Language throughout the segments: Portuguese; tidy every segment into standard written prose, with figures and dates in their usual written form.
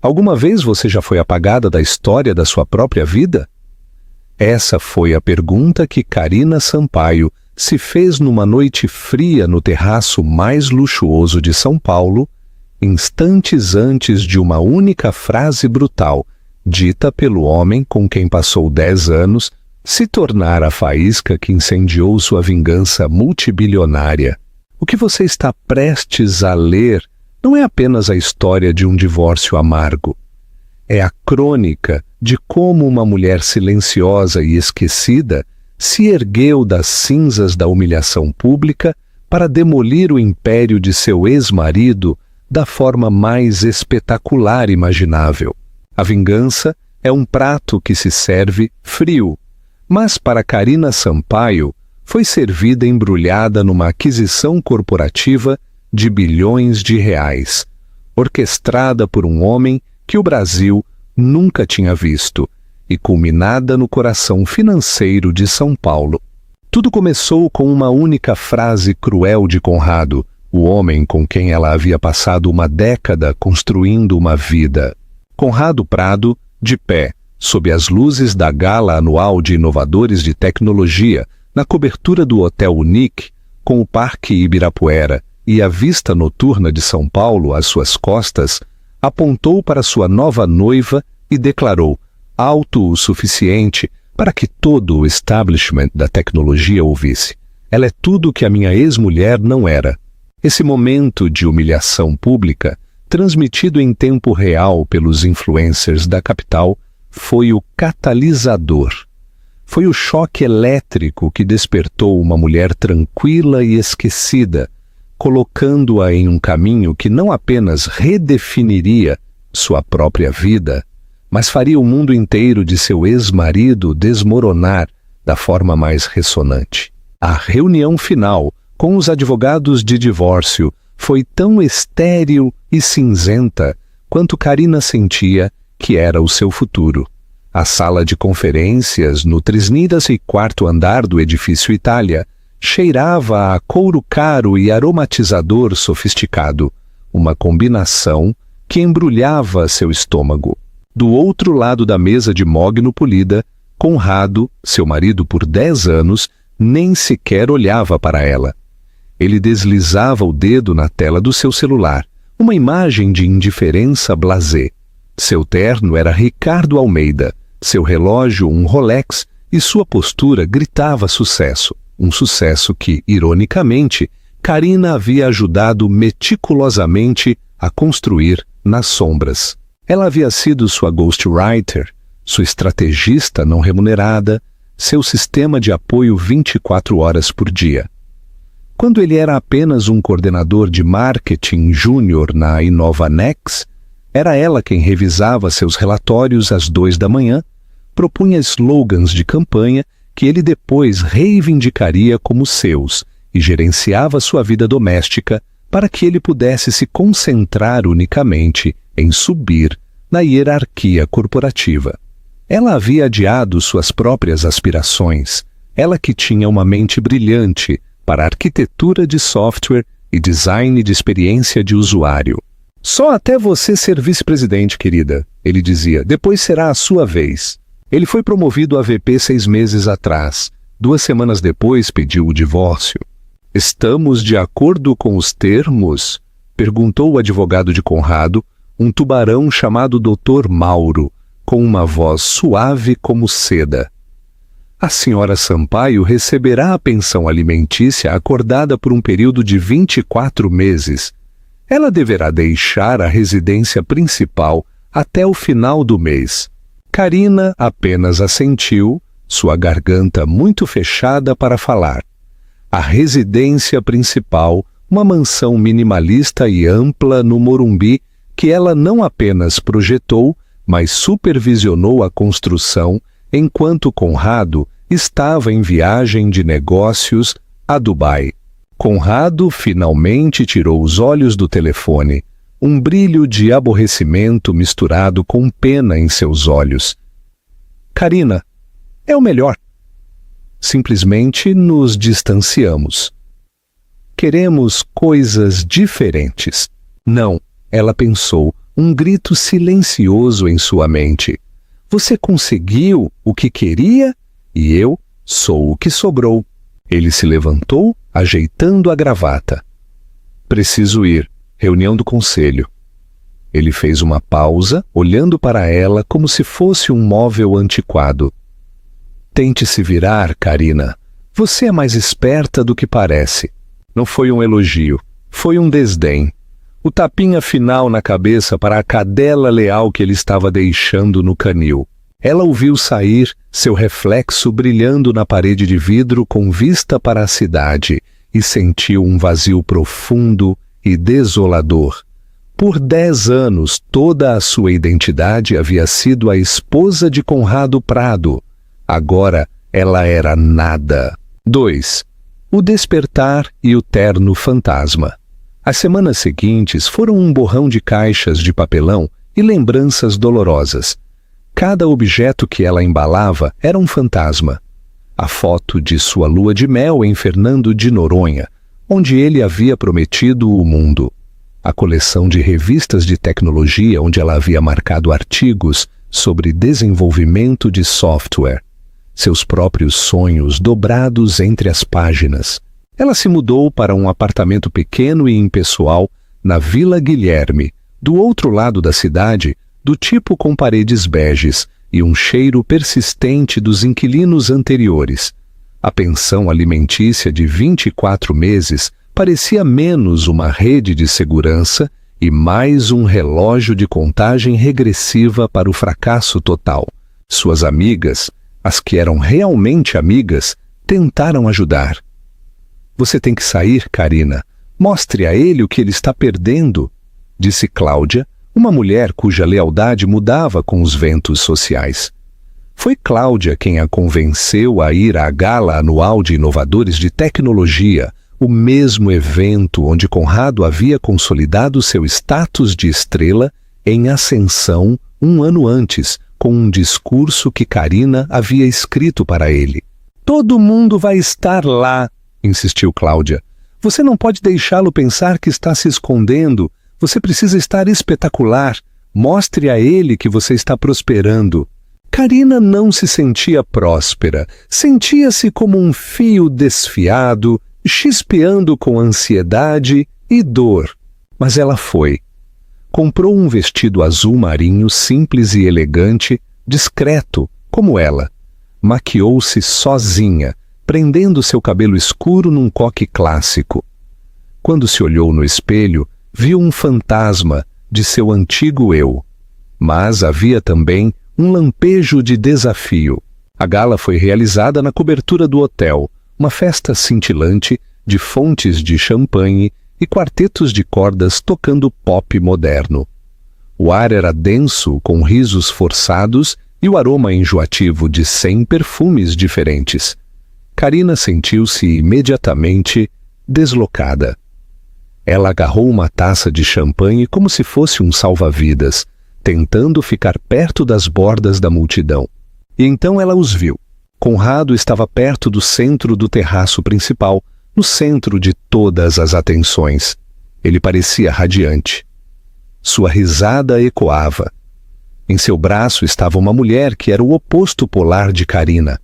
Alguma vez você já foi apagada da história da sua própria vida? Essa foi a pergunta que Karina Sampaio se fez numa noite fria no terraço mais luxuoso de São Paulo, instantes antes de uma única frase brutal, dita pelo homem com quem passou 10 anos, se tornar a faísca que incendiou sua vingança multibilionária. O que você está prestes a ler não é apenas a história de um divórcio amargo. É a crônica de como uma mulher silenciosa e esquecida se ergueu das cinzas da humilhação pública para demolir o império de seu ex-marido da forma mais espetacular imaginável. A vingança é um prato que se serve frio, mas para Karina Sampaio foi servida embrulhada numa aquisição corporativa de bilhões de reais, orquestrada por um homem que o Brasil nunca tinha visto e culminada no coração financeiro de São Paulo. Tudo começou com uma única frase cruel de Conrado, o homem com quem ela havia passado uma década construindo uma vida. Conrado Prado, de pé, sob as luzes da gala anual de inovadores de tecnologia, na cobertura do Hotel Unique, com o Parque Ibirapuera e a vista noturna de São Paulo às suas costas, apontou para sua nova noiva e declarou, alto o suficiente para que todo o establishment da tecnologia ouvisse: ela é tudo o que a minha ex-mulher não era. Esse momento de humilhação pública, transmitido em tempo real pelos influencers da capital, foi o catalisador. Foi o choque elétrico que despertou uma mulher tranquila e esquecida, colocando-a em um caminho que não apenas redefiniria sua própria vida, mas faria o mundo inteiro de seu ex-marido desmoronar da forma mais ressonante. A reunião final com os advogados de divórcio foi tão estéril e cinzenta quanto Karina sentia que era o seu futuro. A sala de conferências no 34º andar do edifício Itália cheirava a couro caro e aromatizador sofisticado, uma combinação que embrulhava seu estômago. Do outro lado da mesa de mogno polida, Conrado, seu marido por 10 anos, nem sequer olhava para ela. Ele deslizava o dedo na tela do seu celular, uma imagem de indiferença blasé. Seu terno era Ricardo Almeida, seu relógio um Rolex e sua postura gritava sucesso. Um sucesso que, ironicamente, Karina havia ajudado meticulosamente a construir nas sombras. Ela havia sido sua ghostwriter, sua estrategista não remunerada, seu sistema de apoio 24 horas por dia. Quando ele era apenas um coordenador de marketing júnior na Inovanex, era ela quem revisava seus relatórios às 2 da manhã, propunha slogans de campanha que ele depois reivindicaria como seus e gerenciava sua vida doméstica para que ele pudesse se concentrar unicamente em subir na hierarquia corporativa. Ela havia adiado suas próprias aspirações, ela que tinha uma mente brilhante para arquitetura de software e design de experiência de usuário. Só até você ser vice-presidente, querida, ele dizia, depois será a sua vez. Ele foi promovido a VP 6 meses atrás. 2 semanas depois pediu o divórcio. Estamos de acordo com os termos? Perguntou o advogado de Conrado, um tubarão chamado Dr. Mauro, com uma voz suave como seda. A senhora Sampaio receberá a pensão alimentícia acordada por um período de 24 meses. Ela deverá deixar a residência principal até o final do mês. Karina apenas assentiu, sua garganta muito fechada para falar. A residência principal, uma mansão minimalista e ampla no Morumbi, que ela não apenas projetou, mas supervisionou a construção enquanto Conrado estava em viagem de negócios a Dubai. Conrado finalmente tirou os olhos do telefone, um brilho de aborrecimento misturado com pena em seus olhos. Karina, é o melhor. Simplesmente nos distanciamos. Queremos coisas diferentes. Não, ela pensou, um grito silencioso em sua mente. Você conseguiu o que queria e eu sou o que sobrou. Ele se levantou, ajeitando a gravata. Preciso ir. Reunião do conselho. Ele fez uma pausa, olhando para ela como se fosse um móvel antiquado. Tente se virar, Karina. Você é mais esperta do que parece. Não foi um elogio, foi um desdém. O tapinha final na cabeça para a cadela leal que ele estava deixando no canil. Ela o viu sair, seu reflexo brilhando na parede de vidro com vista para a cidade, e sentiu um vazio profundo e desolador. Por 10 anos, toda a sua identidade havia sido a esposa de Conrado Prado. Agora, ela era nada. 2. O despertar e o terno fantasma. As semanas seguintes foram um borrão de caixas de papelão e lembranças dolorosas. Cada objeto que ela embalava era um fantasma. A foto de sua lua de mel em Fernando de Noronha, onde ele havia prometido o mundo. A coleção de revistas de tecnologia onde ela havia marcado artigos sobre desenvolvimento de software. Seus próprios sonhos dobrados entre as páginas. Ela se mudou para um apartamento pequeno e impessoal na Vila Guilherme, do outro lado da cidade, do tipo com paredes beges e um cheiro persistente dos inquilinos anteriores. A pensão alimentícia de 24 meses parecia menos uma rede de segurança e mais um relógio de contagem regressiva para o fracasso total. Suas amigas, as que eram realmente amigas, tentaram ajudar. Você tem que sair, Karina. Mostre a ele o que ele está perdendo, disse Cláudia, uma mulher cuja lealdade mudava com os ventos sociais. Foi Cláudia quem a convenceu a ir à Gala Anual de Inovadores de Tecnologia, o mesmo evento onde Conrado havia consolidado seu status de estrela em ascensão um ano antes, com um discurso que Karina havia escrito para ele. Todo mundo vai estar lá, insistiu Cláudia. Você não pode deixá-lo pensar que está se escondendo. Você precisa estar espetacular. Mostre a ele que você está prosperando. Karina não se sentia próspera. Sentia-se como um fio desfiado, chispeando com ansiedade e dor. Mas ela foi. Comprou um vestido azul marinho simples e elegante, discreto, como ela. Maquiou-se sozinha, prendendo seu cabelo escuro num coque clássico. Quando se olhou no espelho, viu um fantasma de seu antigo eu. Mas havia também um lampejo de desafio. A gala foi realizada na cobertura do hotel, uma festa cintilante de fontes de champanhe e quartetos de cordas tocando pop moderno. O ar era denso, com risos forçados e o aroma enjoativo de 100 perfumes diferentes. Karina sentiu-se imediatamente deslocada. Ela agarrou uma taça de champanhe como se fosse um salva-vidas, tentando ficar perto das bordas da multidão. E então ela os viu. Conrado estava perto do centro do terraço principal, no centro de todas as atenções. Ele parecia radiante. Sua risada ecoava. Em seu braço estava uma mulher que era o oposto polar de Karina.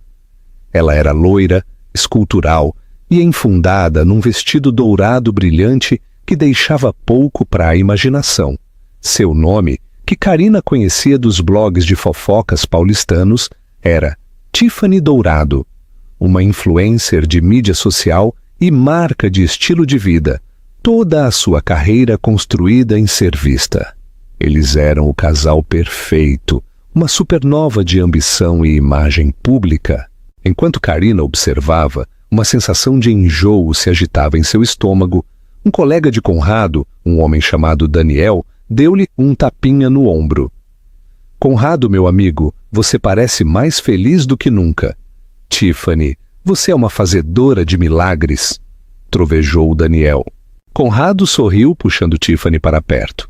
Ela era loira, escultural e enfundada num vestido dourado brilhante que deixava pouco para a imaginação. Seu nome, que Karina conhecia dos blogs de fofocas paulistanos, era Tiffany Dourado, uma influencer de mídia social e marca de estilo de vida, toda a sua carreira construída em ser vista. Eles eram o casal perfeito, uma supernova de ambição e imagem pública. Enquanto Karina observava, uma sensação de enjoo se agitava em seu estômago. Um colega de Conrado, um homem chamado Daniel, deu-lhe um tapinha no ombro. Conrado, meu amigo, você parece mais feliz do que nunca. Tiffany, você é uma fazedora de milagres, trovejou Daniel. Conrado sorriu, puxando Tiffany para perto.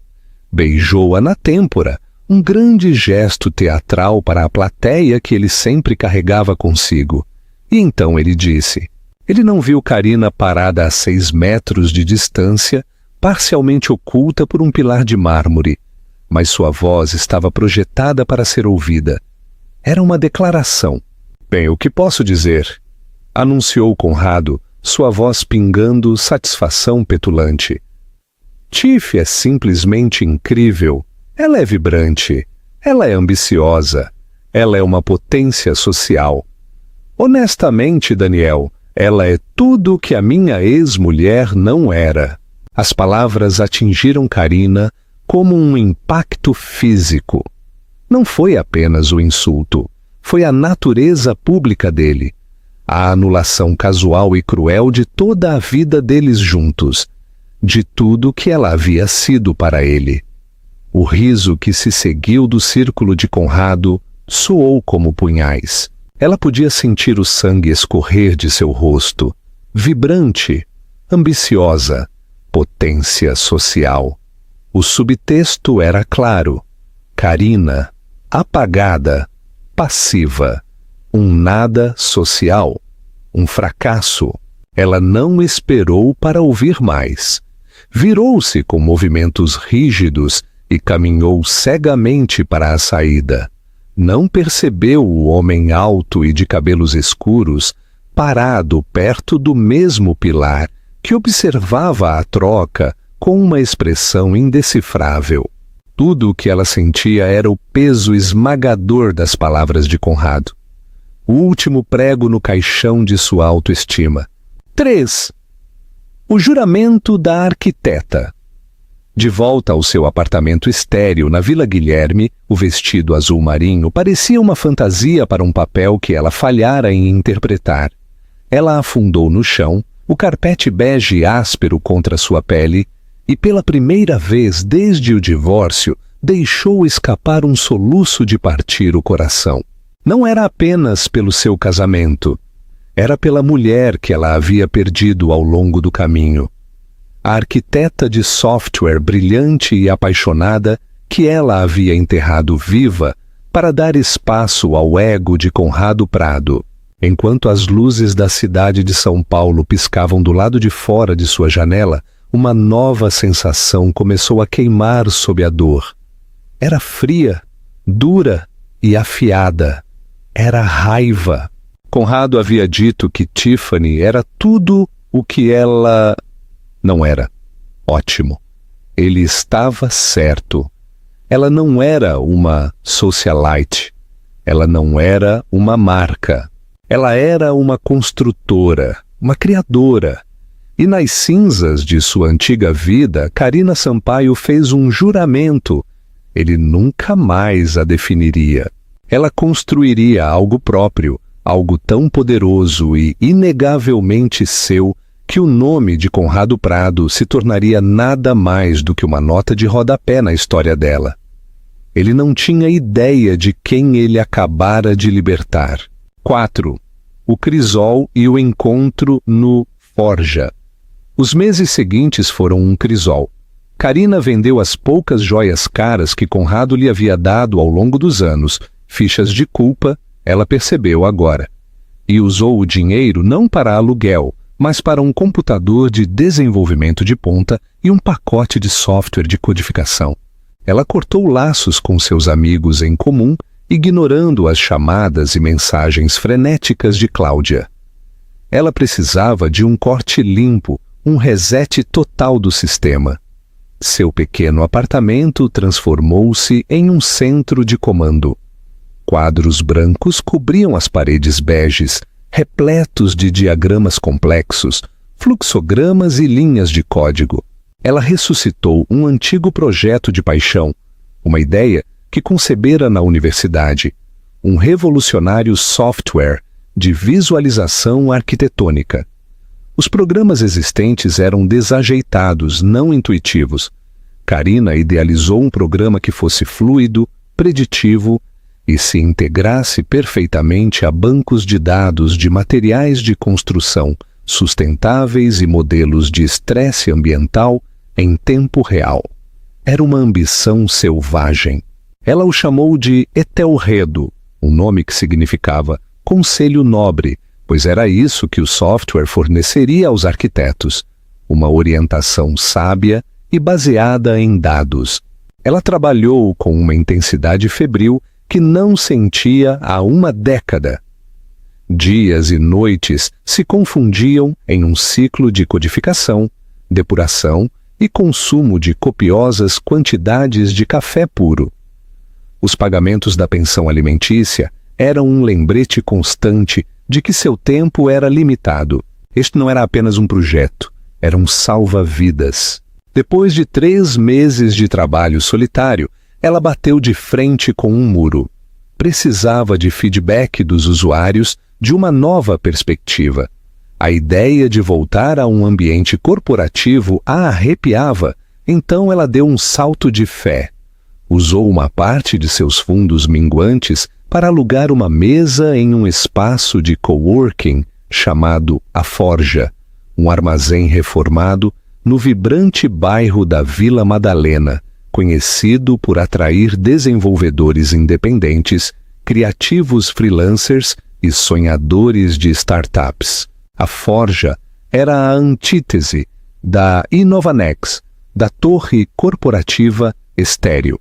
Beijou-a na têmpora, um grande gesto teatral para a plateia que ele sempre carregava consigo. E então ele disse. Ele não viu Karina parada a 6 metros de distância, parcialmente oculta por um pilar de mármore. mas sua voz estava projetada para ser ouvida. Era uma declaração. Bem, o que posso dizer? Anunciou Conrado, sua voz pingando satisfação petulante. Tiff é simplesmente incrível. Ela é vibrante. Ela é ambiciosa. Ela é uma potência social. Honestamente, Daniel, ela é tudo o que a minha ex-mulher não era. As palavras atingiram Carina como um impacto físico. Não foi apenas o insulto, foi a natureza pública dele, a anulação casual e cruel de toda a vida deles juntos, de tudo que ela havia sido para ele. O riso que se seguiu do círculo de Conrado soou como punhais. Ela podia sentir o sangue escorrer de seu rosto, vibrante, ambiciosa, potência social. O subtexto era claro. Carina, apagada, passiva, um nada social, um fracasso. Ela não esperou para ouvir mais. Virou-se com movimentos rígidos e caminhou cegamente para a saída. Não percebeu o homem alto e de cabelos escuros parado perto do mesmo pilar que observava a troca com uma expressão indecifrável. Tudo o que ela sentia era o peso esmagador das palavras de Conrado. O último prego no caixão de sua autoestima. 3. O juramento da arquiteta. De volta ao seu apartamento estéril na Vila Guilherme, o vestido azul marinho parecia uma fantasia para um papel que ela falhara em interpretar. Ela afundou no chão, o carpete bege áspero contra sua pele, e pela primeira vez desde o divórcio, deixou escapar um soluço de partir o coração. Não era apenas pelo seu casamento, era pela mulher que ela havia perdido ao longo do caminho. A arquiteta de software brilhante e apaixonada que ela havia enterrado viva para dar espaço ao ego de Conrado Prado. Enquanto as luzes da cidade de São Paulo piscavam do lado de fora de sua janela, uma nova sensação começou a queimar sob a dor. Era fria, dura e afiada. Era raiva. Conrado havia dito que Tiffany era tudo o que ela não era. Ótimo. Ele estava certo. Ela não era uma socialite. Ela não era uma marca. Ela era uma construtora, uma criadora. E nas cinzas de sua antiga vida, Carina Sampaio fez um juramento. Ele nunca mais a definiria. Ela construiria algo próprio, algo tão poderoso e inegavelmente seu, que o nome de Conrado Prado se tornaria nada mais do que uma nota de rodapé na história dela. Ele não tinha ideia de quem ele acabara de libertar. 4. O crisol e o encontro no Forja. Os meses seguintes foram um crisol. Carina vendeu as poucas joias caras que Conrado lhe havia dado ao longo dos anos, fichas de culpa, ela percebeu agora. E usou o dinheiro não para aluguel, mas para um computador de desenvolvimento de ponta e um pacote de software de codificação. Ela cortou laços com seus amigos em comum, ignorando as chamadas e mensagens frenéticas de Cláudia. Ela precisava de um corte limpo, um reset total do sistema. Seu pequeno apartamento transformou-se em um centro de comando. Quadros brancos cobriam as paredes beges, repletos de diagramas complexos, fluxogramas e linhas de código. Ela ressuscitou um antigo projeto de paixão, uma ideia que concebera na universidade, um revolucionário software de visualização arquitetônica. Os programas existentes eram desajeitados, não intuitivos. Carina idealizou um programa que fosse fluido, preditivo e se integrasse perfeitamente a bancos de dados de materiais de construção sustentáveis e modelos de estresse ambiental em tempo real. Era uma ambição selvagem. Ela o chamou de Etelredo, um nome que significava Conselho Nobre, pois era isso que o software forneceria aos arquitetos, uma orientação sábia e baseada em dados. Ela trabalhou com uma intensidade febril que não sentia há uma década. Dias e noites se confundiam em um ciclo de codificação, depuração e consumo de copiosas quantidades de café puro. Os pagamentos da pensão alimentícia eram um lembrete constante de que seu tempo era limitado. Este não era apenas um projeto, era um salva-vidas. Depois de 3 meses de trabalho solitário, ela bateu de frente com um muro. Precisava de feedback dos usuários, de uma nova perspectiva. A ideia de voltar a um ambiente corporativo a arrepiava, então ela deu um salto de fé. Usou uma parte de seus fundos minguantes para alugar uma mesa em um espaço de coworking chamado A Forja, um armazém reformado no vibrante bairro da Vila Madalena, conhecido por atrair desenvolvedores independentes, criativos freelancers e sonhadores de startups. A Forja era a antítese da Inovanex, da torre corporativa estéril.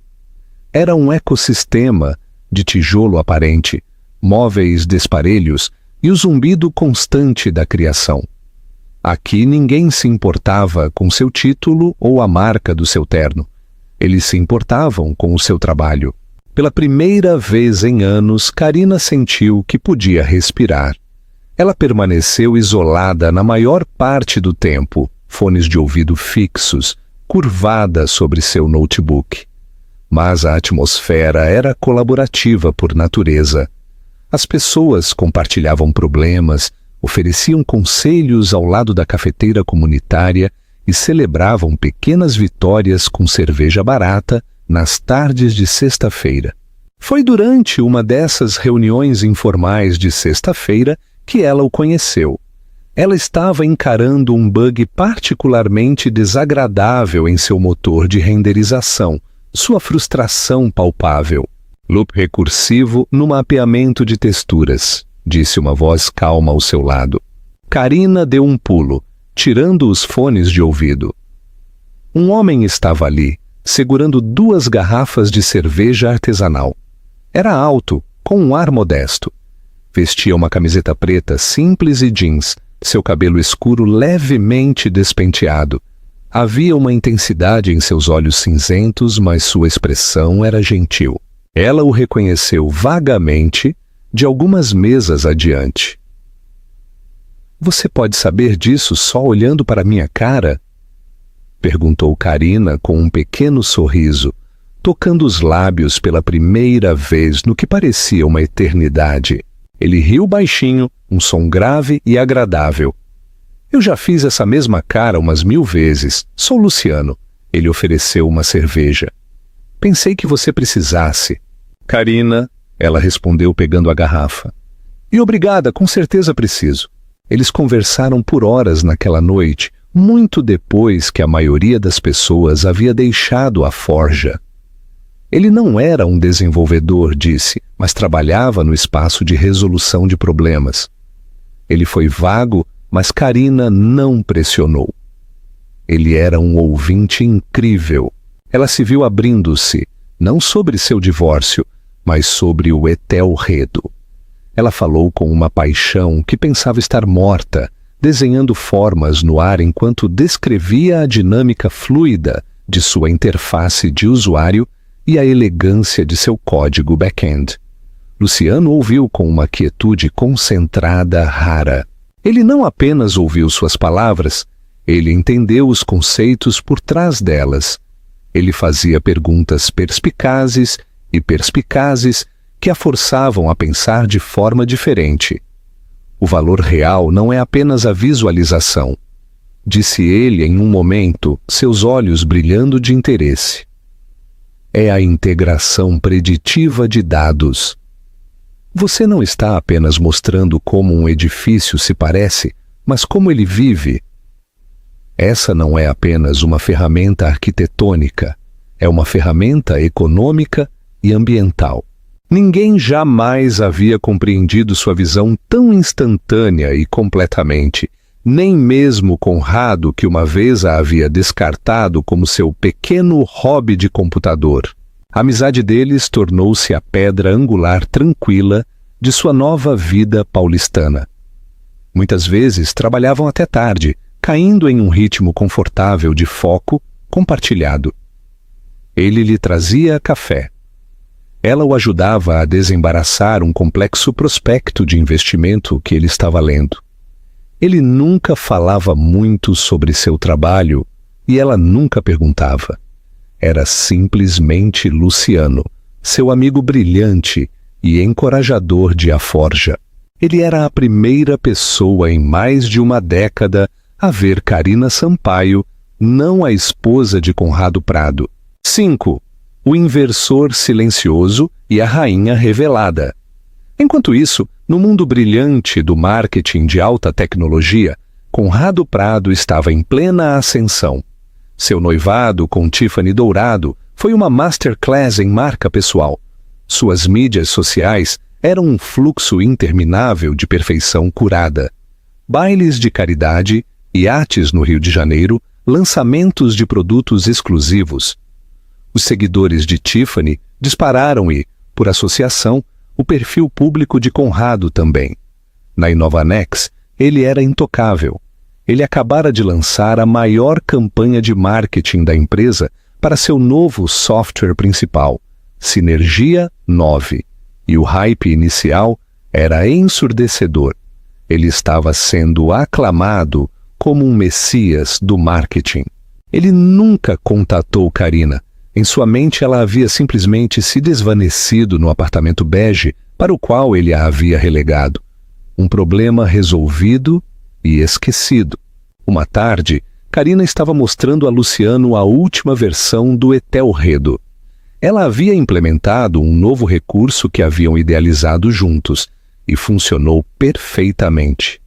Era um ecossistema de tijolo aparente, móveis desparelhos e o zumbido constante da criação. Aqui ninguém se importava com seu título ou a marca do seu terno. Eles se importavam com o seu trabalho. Pela primeira vez em anos, Karina sentiu que podia respirar. Ela permaneceu isolada na maior parte do tempo, fones de ouvido fixos, curvada sobre seu notebook. Mas a atmosfera era colaborativa por natureza. As pessoas compartilhavam problemas, ofereciam conselhos ao lado da cafeteira comunitária e celebravam pequenas vitórias com cerveja barata nas tardes de sexta-feira. Foi durante uma dessas reuniões informais de sexta-feira que ela o conheceu. Ela estava encarando um bug particularmente desagradável em seu motor de renderização, sua frustração palpável. Loop recursivo no mapeamento de texturas, disse uma voz calma ao seu lado. Karina deu um pulo, tirando os fones de ouvido. Um homem estava ali, segurando 2 garrafas de cerveja artesanal. Era alto, com um ar modesto. Vestia uma camiseta preta simples e jeans, seu cabelo escuro levemente despenteado. Havia uma intensidade em seus olhos cinzentos, mas sua expressão era gentil. Ela o reconheceu vagamente de algumas mesas adiante. Você pode saber disso só olhando para minha cara? Perguntou Karina com um pequeno sorriso, tocando os lábios pela primeira vez no que parecia uma eternidade. Ele riu baixinho, um som grave e agradável. Eu já fiz essa mesma cara umas 1000 vezes. Sou Luciano. Ele ofereceu uma cerveja. Pensei que você precisasse. Karina, ela respondeu pegando a garrafa. E obrigada, com certeza preciso. Eles conversaram por horas naquela noite, muito depois que a maioria das pessoas havia deixado a Forja. Ele não era um desenvolvedor, disse, mas trabalhava no espaço de resolução de problemas. Ele foi vago, mas Karina não pressionou. Ele era um ouvinte incrível. Ela se viu abrindo-se, não sobre seu divórcio, mas sobre o Etelredo. Ela falou com uma paixão que pensava estar morta, desenhando formas no ar enquanto descrevia a dinâmica fluida de sua interface de usuário e a elegância de seu código back-end. Luciano ouviu com uma quietude concentrada rara. Ele não apenas ouviu suas palavras, ele entendeu os conceitos por trás delas. Ele fazia perguntas perspicazes que a forçavam a pensar de forma diferente. O valor real não é apenas a visualização, disse ele em um momento, seus olhos brilhando de interesse. É a integração preditiva de dados. Você não está apenas mostrando como um edifício se parece, mas como ele vive. Essa não é apenas uma ferramenta arquitetônica, é uma ferramenta econômica e ambiental. Ninguém jamais havia compreendido sua visão tão instantânea e completamente, Nem mesmo Conrado, que uma vez a havia descartado como seu pequeno hobby de computador. A amizade deles tornou-se a pedra angular tranquila de sua nova vida paulistana. Muitas vezes trabalhavam até tarde, caindo em um ritmo confortável de foco compartilhado. Ele lhe trazia café. Ela o ajudava a desembaraçar um complexo prospecto de investimento que ele estava lendo. Ele nunca falava muito sobre seu trabalho e ela nunca perguntava. Era simplesmente Luciano, seu amigo brilhante e encorajador de Aforja. Ele era a primeira pessoa em mais de uma década a ver Carina Sampaio, não a esposa de Conrado Prado. 5. O inversor silencioso e a rainha revelada. Enquanto isso, no mundo brilhante do marketing de alta tecnologia, Conrado Prado estava em plena ascensão. Seu noivado com Tiffany Dourado foi uma masterclass em marca pessoal. Suas mídias sociais eram um fluxo interminável de perfeição curada. Bailes de caridade, iates no Rio de Janeiro, lançamentos de produtos exclusivos. Os seguidores de Tiffany dispararam e, por associação, o perfil público de Conrado também. Na Inovanex, ele era intocável. Ele acabara de lançar a maior campanha de marketing da empresa para seu novo software principal, Sinergia 9, e o hype inicial era ensurdecedor. Ele estava sendo aclamado como um messias do marketing. Ele nunca contatou Carina. Em sua mente ela havia simplesmente se desvanecido no apartamento bege para o qual ele a havia relegado. Um problema resolvido e esquecido. Uma tarde, Carina estava mostrando a Luciano a última versão do Etelredo. Ela havia implementado um novo recurso que haviam idealizado juntos e funcionou perfeitamente.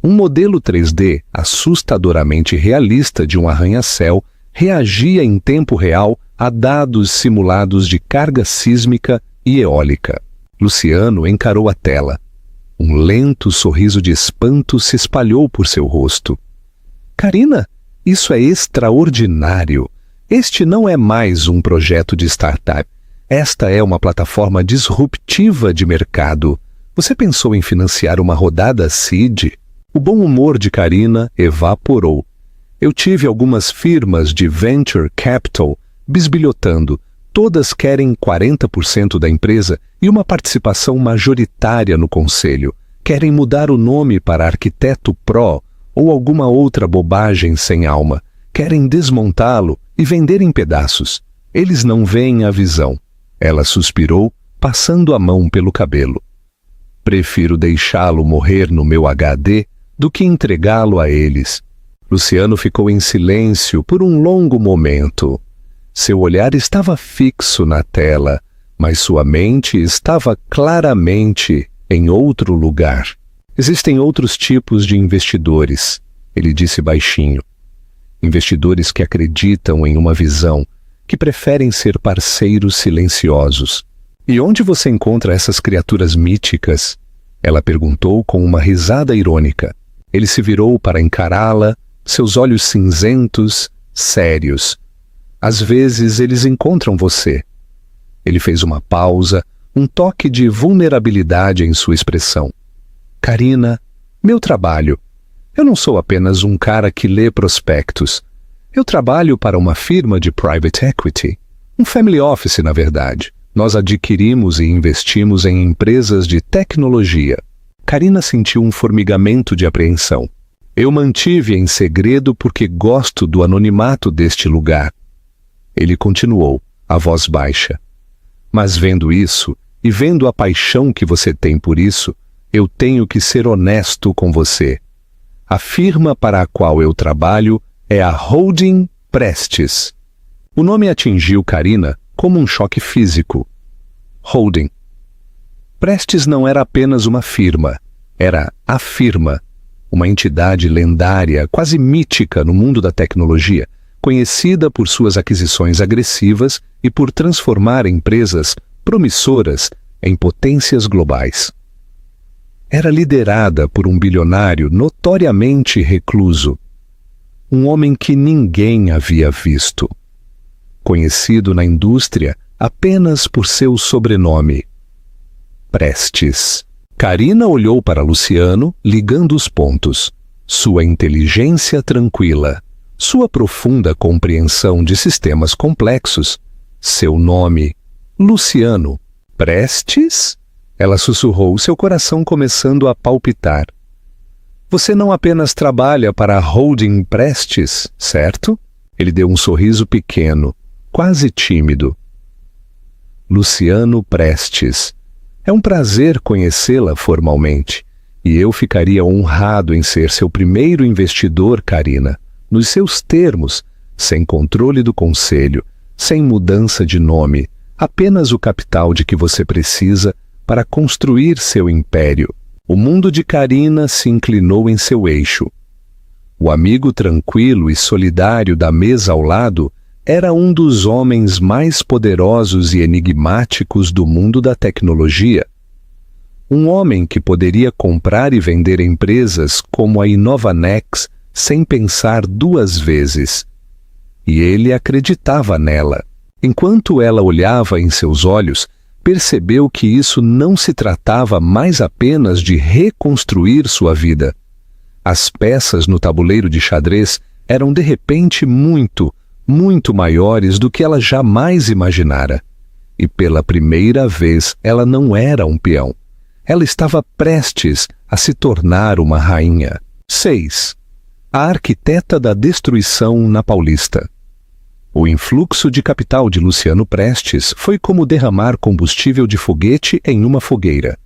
Um modelo 3D assustadoramente realista de um arranha-céu reagia em tempo real a dados simulados de carga sísmica e eólica. Luciano encarou a tela. Um lento sorriso de espanto se espalhou por seu rosto. Carina, isso é extraordinário. Este não é mais um projeto de startup. Esta é uma plataforma disruptiva de mercado. Você pensou em financiar uma rodada seed? O bom humor de Carina evaporou. Eu tive algumas firmas de venture capital bisbilhotando. Todas querem 40% da empresa e uma participação majoritária no conselho. Querem mudar o nome para Arquiteto Pro ou alguma outra bobagem sem alma. Querem desmontá-lo e vender em pedaços. Eles não veem a visão. Ela suspirou, passando a mão pelo cabelo. Prefiro deixá-lo morrer no meu HD do que entregá-lo a eles. Luciano ficou em silêncio por um longo momento. Seu olhar estava fixo na tela, mas sua mente estava claramente em outro lugar. Existem outros tipos de investidores, ele disse baixinho. Investidores que acreditam em uma visão, que preferem ser parceiros silenciosos. E onde você encontra essas criaturas míticas? Ela perguntou com uma risada irônica. Ele se virou para encará-la, seus olhos cinzentos, sérios. Às vezes eles encontram você. Ele fez uma pausa, um toque de vulnerabilidade em sua expressão. Carina, meu trabalho. Eu não sou apenas um cara que lê prospectos. Eu trabalho para uma firma de private equity. Um family office, na verdade. Nós adquirimos e investimos em empresas de tecnologia. Carina sentiu um formigamento de apreensão. Eu mantive em segredo porque gosto do anonimato deste lugar. Ele continuou, a voz baixa. Mas vendo isso, e vendo a paixão que você tem por isso, eu tenho que ser honesto com você. A firma para a qual eu trabalho é a Holding Prestes. O nome atingiu Carina como um choque físico. Holding. Prestes não era apenas uma firma, era a firma, uma entidade lendária, quase mítica no mundo da tecnologia, conhecida por suas aquisições agressivas e por transformar empresas promissoras em potências globais. era liderada por um bilionário notoriamente recluso, um homem que ninguém havia visto, conhecido na indústria apenas por seu sobrenome, Prestes. Carina olhou para Luciano, ligando os pontos. Sua inteligência tranquila, sua profunda compreensão de sistemas complexos, seu nome, Luciano. Prestes? Ela sussurrou, seu coração começando a palpitar. Você não apenas trabalha para a Holding Prestes, certo? Ele deu um sorriso pequeno, quase tímido. Luciano Prestes. É um prazer conhecê-la formalmente, e eu ficaria honrado em ser seu primeiro investidor, Carina, nos seus termos, sem controle do conselho, sem mudança de nome, apenas o capital de que você precisa para construir seu império. O mundo de Carina se inclinou em seu eixo. O amigo tranquilo e solidário da mesa ao lado era um dos homens mais poderosos e enigmáticos do mundo da tecnologia. Um homem que poderia comprar e vender empresas como a Inovanex sem pensar duas vezes. E ele acreditava nela. Enquanto ela olhava em seus olhos, percebeu que isso não se tratava mais apenas de reconstruir sua vida. As peças no tabuleiro de xadrez eram de repente muito maiores do que ela jamais imaginara. E pela primeira vez ela não era um peão. Ela estava prestes a se tornar uma rainha. 6. A arquiteta da destruição na Paulista. O influxo de capital de Luciano Prestes foi como derramar combustível de foguete em uma fogueira.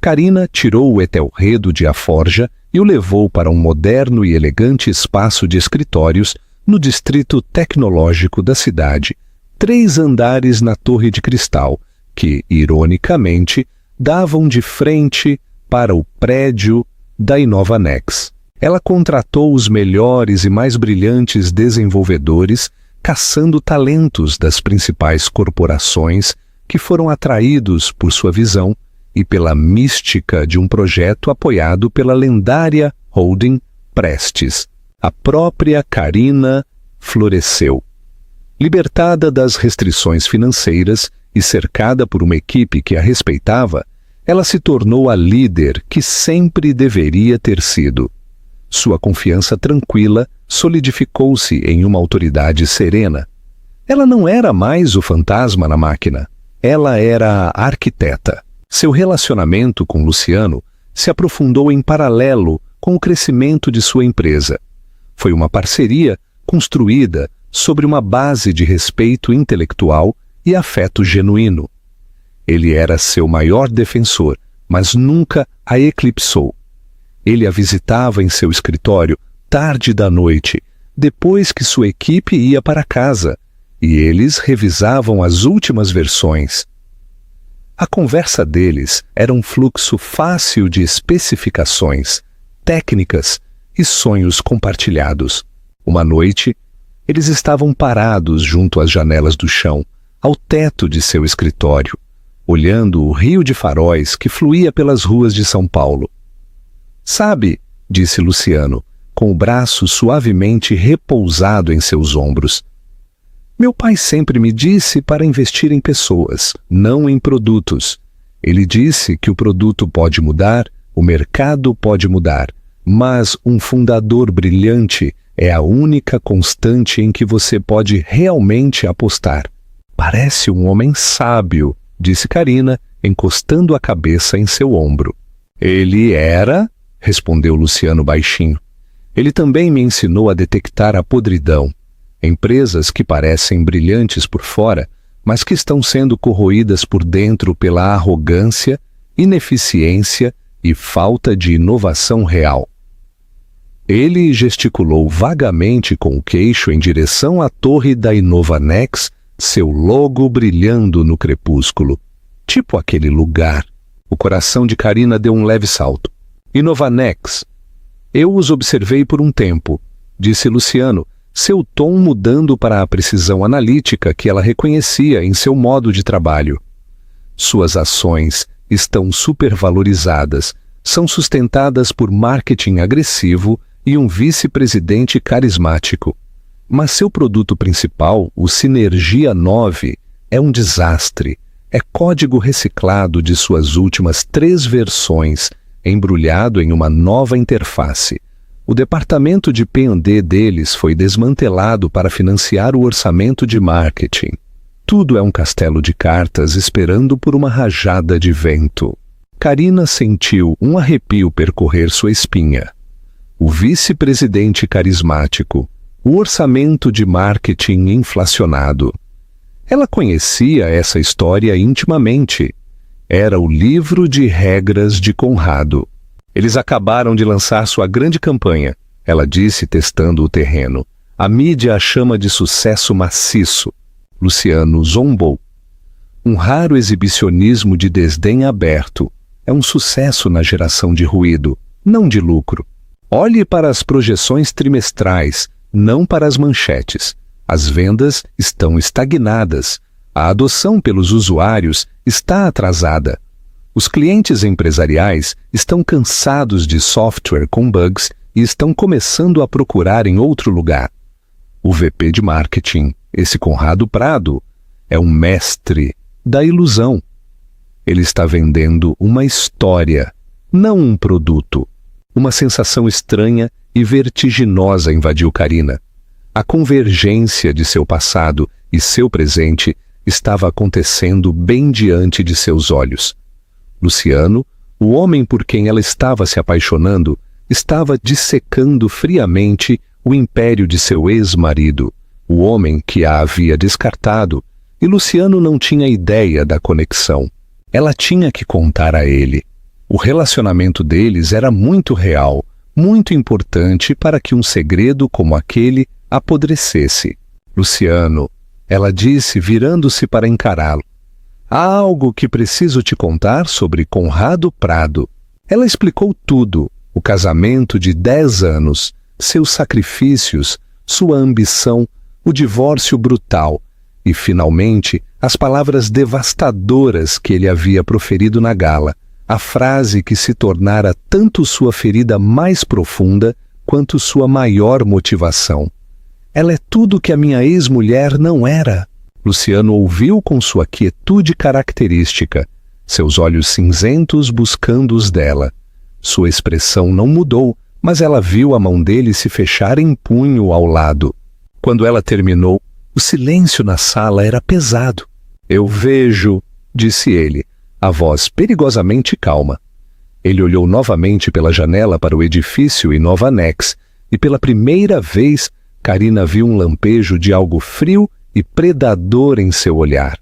Carina tirou o Etelredo de A Forja e o levou para um moderno e elegante espaço de escritórios no distrito tecnológico da cidade, 3 andares na Torre de Cristal, que, ironicamente, davam de frente para o prédio da Inovanex. Ela contratou os melhores e mais brilhantes desenvolvedores, caçando talentos das principais corporações que foram atraídos por sua visão e pela mística de um projeto apoiado pela lendária Holding Prestes. A própria Carina floresceu. Libertada das restrições financeiras e cercada por uma equipe que a respeitava, ela se tornou a líder que sempre deveria ter sido. Sua confiança tranquila solidificou-se em uma autoridade serena. Ela não era mais o fantasma na máquina. Ela era a arquiteta. Seu relacionamento com Luciano se aprofundou em paralelo com o crescimento de sua empresa. Foi uma parceria construída sobre uma base de respeito intelectual e afeto genuíno. Ele era seu maior defensor, mas nunca a eclipsou. Ele a visitava em seu escritório tarde da noite, depois que sua equipe ia para casa, e eles revisavam as últimas versões. A conversa deles era um fluxo fácil de especificações, técnicas e sonhos compartilhados. Uma noite, eles estavam parados junto às janelas do chão, ao teto de seu escritório, olhando o rio de faróis que fluía pelas ruas de São Paulo. Sabe, disse Luciano, com o braço suavemente repousado em seus ombros. Meu pai sempre me disse para investir em pessoas, não em produtos. Ele disse que o produto pode mudar, o mercado pode mudar, mas um fundador brilhante é a única constante em que você pode realmente apostar. Parece um homem sábio, disse Carina, encostando a cabeça em seu ombro. Ele era, respondeu Luciano baixinho. Ele também me ensinou a detectar a podridão. Empresas que parecem brilhantes por fora, mas que estão sendo corroídas por dentro pela arrogância, ineficiência e falta de inovação real. Ele gesticulou vagamente com o queixo em direção à torre da Inovanex, seu logo brilhando no crepúsculo. Tipo aquele lugar. O coração de Carina deu um leve salto. Inovanex. Eu os observei por um tempo, disse Luciano, seu tom mudando para a precisão analítica que ela reconhecia em seu modo de trabalho. Suas ações estão supervalorizadas, são sustentadas por marketing agressivo e um vice-presidente carismático. Mas seu produto principal, o Sinergia 9, é um desastre. É código reciclado de suas últimas 3 versões, embrulhado em uma nova interface. O departamento de P&D deles foi desmantelado para financiar o orçamento de marketing. Tudo é um castelo de cartas esperando por uma rajada de vento. Karina sentiu um arrepio percorrer sua espinha. O vice-presidente carismático, o orçamento de marketing inflacionado. Ela conhecia essa história intimamente. Era o livro de regras de Conrado. Eles acabaram de lançar sua grande campanha, ela disse testando o terreno. A mídia a chama de sucesso maciço. Luciano zombou. Um raro exibicionismo de desdém aberto. É um sucesso na geração de ruído, não de lucro. Olhe para as projeções trimestrais, não para as manchetes. As vendas estão estagnadas. A adoção pelos usuários está atrasada. Os clientes empresariais estão cansados de software com bugs e estão começando a procurar em outro lugar. O VP de marketing, esse Conrado Prado, é um mestre da ilusão. Ele está vendendo uma história, não um produto. Uma sensação estranha e vertiginosa invadiu Karina. A convergência de seu passado e seu presente estava acontecendo bem diante de seus olhos. Luciano, o homem por quem ela estava se apaixonando, estava dissecando friamente o império de seu ex-marido, o homem que a havia descartado, e Luciano não tinha ideia da conexão. Ela tinha que contar a ele. O relacionamento deles era muito real, muito importante para que um segredo como aquele apodrecesse. Luciano, ela disse virando-se para encará-lo. Há algo que preciso te contar sobre Conrado Prado. Ela explicou tudo, o casamento de 10 anos, seus sacrifícios, sua ambição, o divórcio brutal e, finalmente, as palavras devastadoras que ele havia proferido na gala, a frase que se tornara tanto sua ferida mais profunda quanto sua maior motivação. Ela é tudo que a minha ex-mulher não era. Luciano ouviu com sua quietude característica, seus olhos cinzentos buscando os dela. Sua expressão não mudou, mas ela viu a mão dele se fechar em punho ao lado. Quando ela terminou, o silêncio na sala era pesado. Eu vejo, disse ele, a voz perigosamente calma. Ele olhou novamente pela janela para o edifício e Nova Nex, e pela primeira vez, Karina viu um lampejo de algo frio e predador em seu olhar.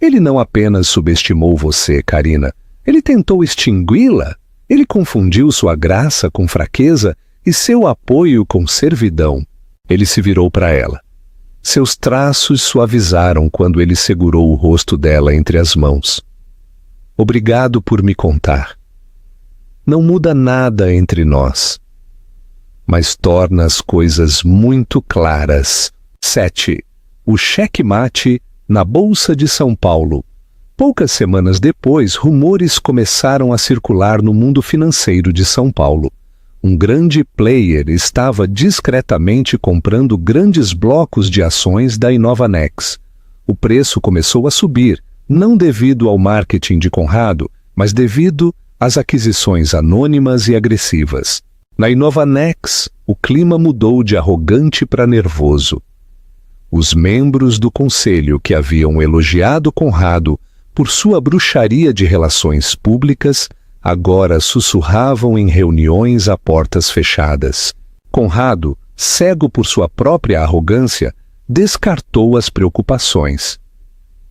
Ele não apenas subestimou você, Karina. Ele tentou extingui-la. Ele confundiu sua graça com fraqueza e seu apoio com servidão. Ele se virou para ela. Seus traços suavizaram quando ele segurou o rosto dela entre as mãos. Obrigado por me contar. Não muda nada entre nós, mas torna as coisas muito claras. 7. O checkmate na Bolsa de São Paulo. Poucas semanas depois, rumores começaram a circular no mundo financeiro de São Paulo. Um grande player estava discretamente comprando grandes blocos de ações da Inovanex. O preço começou a subir, não devido ao marketing de Conrado, mas devido às aquisições anônimas e agressivas. Na Inovanex, o clima mudou de arrogante para nervoso. Os membros do conselho que haviam elogiado Conrado por sua bruxaria de relações públicas agora sussurravam em reuniões a portas fechadas. Conrado, cego por sua própria arrogância, descartou as preocupações.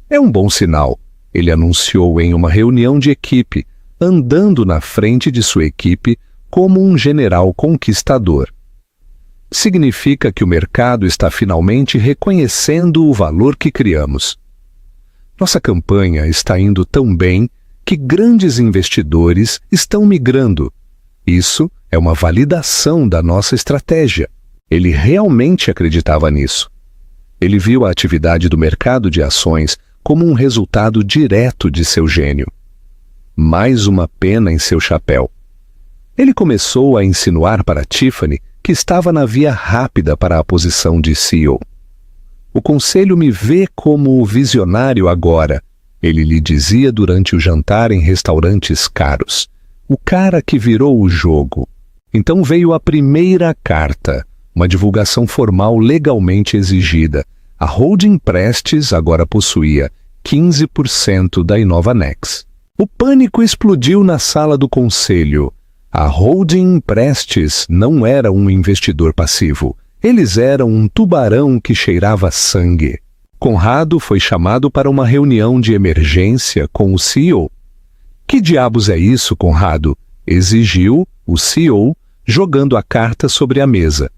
É um bom sinal, ele anunciou em uma reunião de equipe, andando na frente de sua equipe como um general conquistador. Significa que o mercado está finalmente reconhecendo o valor que criamos. Nossa campanha está indo tão bem que grandes investidores estão migrando. Isso é uma validação da nossa estratégia. Ele realmente acreditava nisso. Ele viu a atividade do mercado de ações como um resultado direto de seu gênio. Mais uma pena em seu chapéu. Ele começou a insinuar para Tiffany que estava na via rápida para a posição de CEO. O conselho me vê como visionário agora, ele lhe dizia durante o jantar em restaurantes caros. O cara que virou o jogo. Então veio a primeira carta, uma divulgação formal legalmente exigida. A holding Prestes agora possuía 15% da Inovanex. O pânico explodiu na sala do conselho. A holding Prestes não era um investidor passivo. Eles eram um tubarão que cheirava sangue. Conrado foi chamado para uma reunião de emergência com o CEO. Que diabos é isso, Conrado? Exigiu o CEO, jogando a carta sobre a mesa.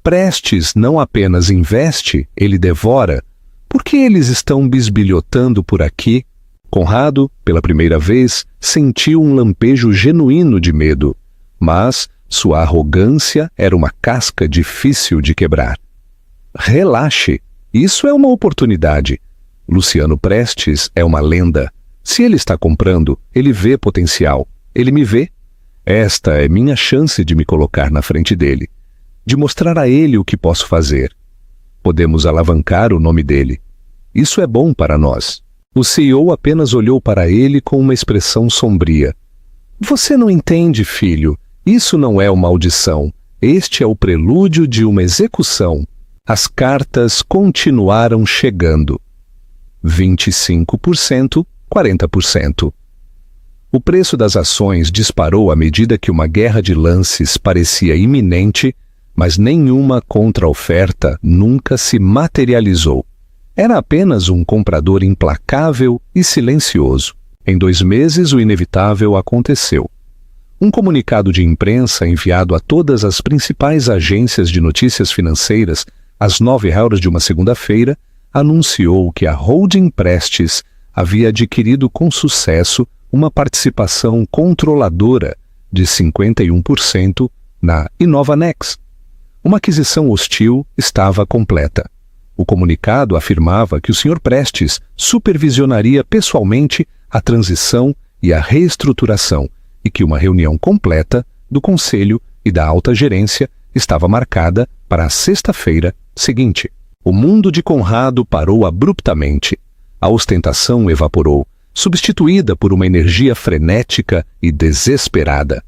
Prestes não apenas investe, ele devora. Por que eles estão bisbilhotando por aqui? Conrado, pela primeira vez, sentiu um lampejo genuíno de medo. Mas sua arrogância era uma casca difícil de quebrar. Relaxe, isso é uma oportunidade. Luciano Prestes é uma lenda. Se ele está comprando, ele vê potencial. Ele me vê. Esta é minha chance de me colocar na frente dele, de mostrar a ele o que posso fazer. Podemos alavancar o nome dele. Isso é bom para nós. O CEO apenas olhou para ele com uma expressão sombria. Você não entende, filho. Isso não é uma audição. Este é o prelúdio de uma execução. As cartas continuaram chegando. 25%, 40%. O preço das ações disparou à medida que uma guerra de lances parecia iminente, mas nenhuma contra-oferta nunca se materializou. Era apenas um comprador implacável e silencioso. Em 2 meses, o inevitável aconteceu. Um comunicado de imprensa enviado a todas as principais agências de notícias financeiras às 9h de uma segunda-feira anunciou que a holding Prestes havia adquirido com sucesso uma participação controladora de 51% na Inovanex. Uma aquisição hostil estava completa. O comunicado afirmava que o Sr. Prestes supervisionaria pessoalmente a transição e a reestruturação e que uma reunião completa do Conselho e da alta gerência estava marcada para a sexta-feira seguinte. O mundo de Conrado parou abruptamente. A ostentação evaporou, substituída por uma energia frenética e desesperada.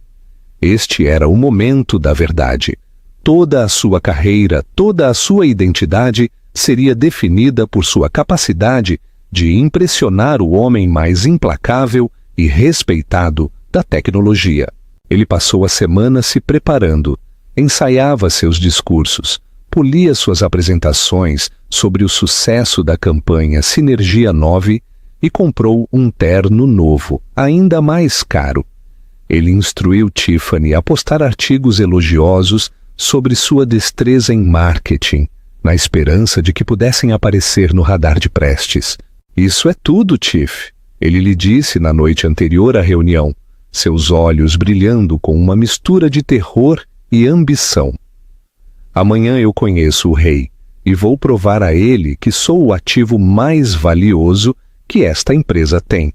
Este era o momento da verdade. Toda a sua carreira, toda a sua identidade seria definida por sua capacidade de impressionar o homem mais implacável e respeitado da tecnologia. Ele passou a semana se preparando, ensaiava seus discursos, polia suas apresentações sobre o sucesso da campanha Sinergia 9 e comprou um terno novo, ainda mais caro. Ele instruiu Tiffany a postar artigos elogiosos sobre sua destreza em marketing, na esperança de que pudessem aparecer no radar de Prestes. Isso é tudo, Tiff, ele lhe disse na noite anterior à reunião, seus olhos brilhando com uma mistura de terror e ambição. Amanhã eu conheço o rei e vou provar a ele que sou o ativo mais valioso que esta empresa tem.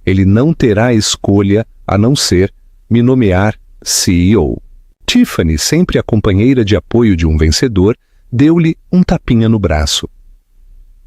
Ele não terá escolha a não ser me nomear CEO. Tiffany, sempre a companheira de apoio de um vencedor, deu-lhe um tapinha no braço.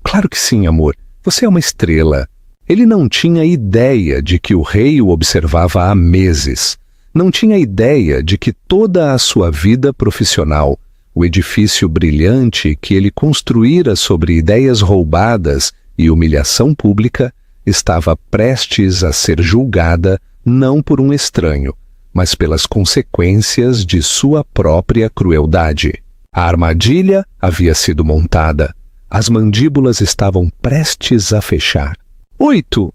Claro que sim, amor. Você é uma estrela. Ele não tinha ideia de que o rei o observava há meses. Não tinha ideia de que toda a sua vida profissional, o edifício brilhante que ele construíra sobre ideias roubadas e humilhação pública, estava prestes a ser julgada não por um estranho, mas pelas consequências de sua própria crueldade. A armadilha havia sido montada. As mandíbulas estavam prestes a fechar. 8.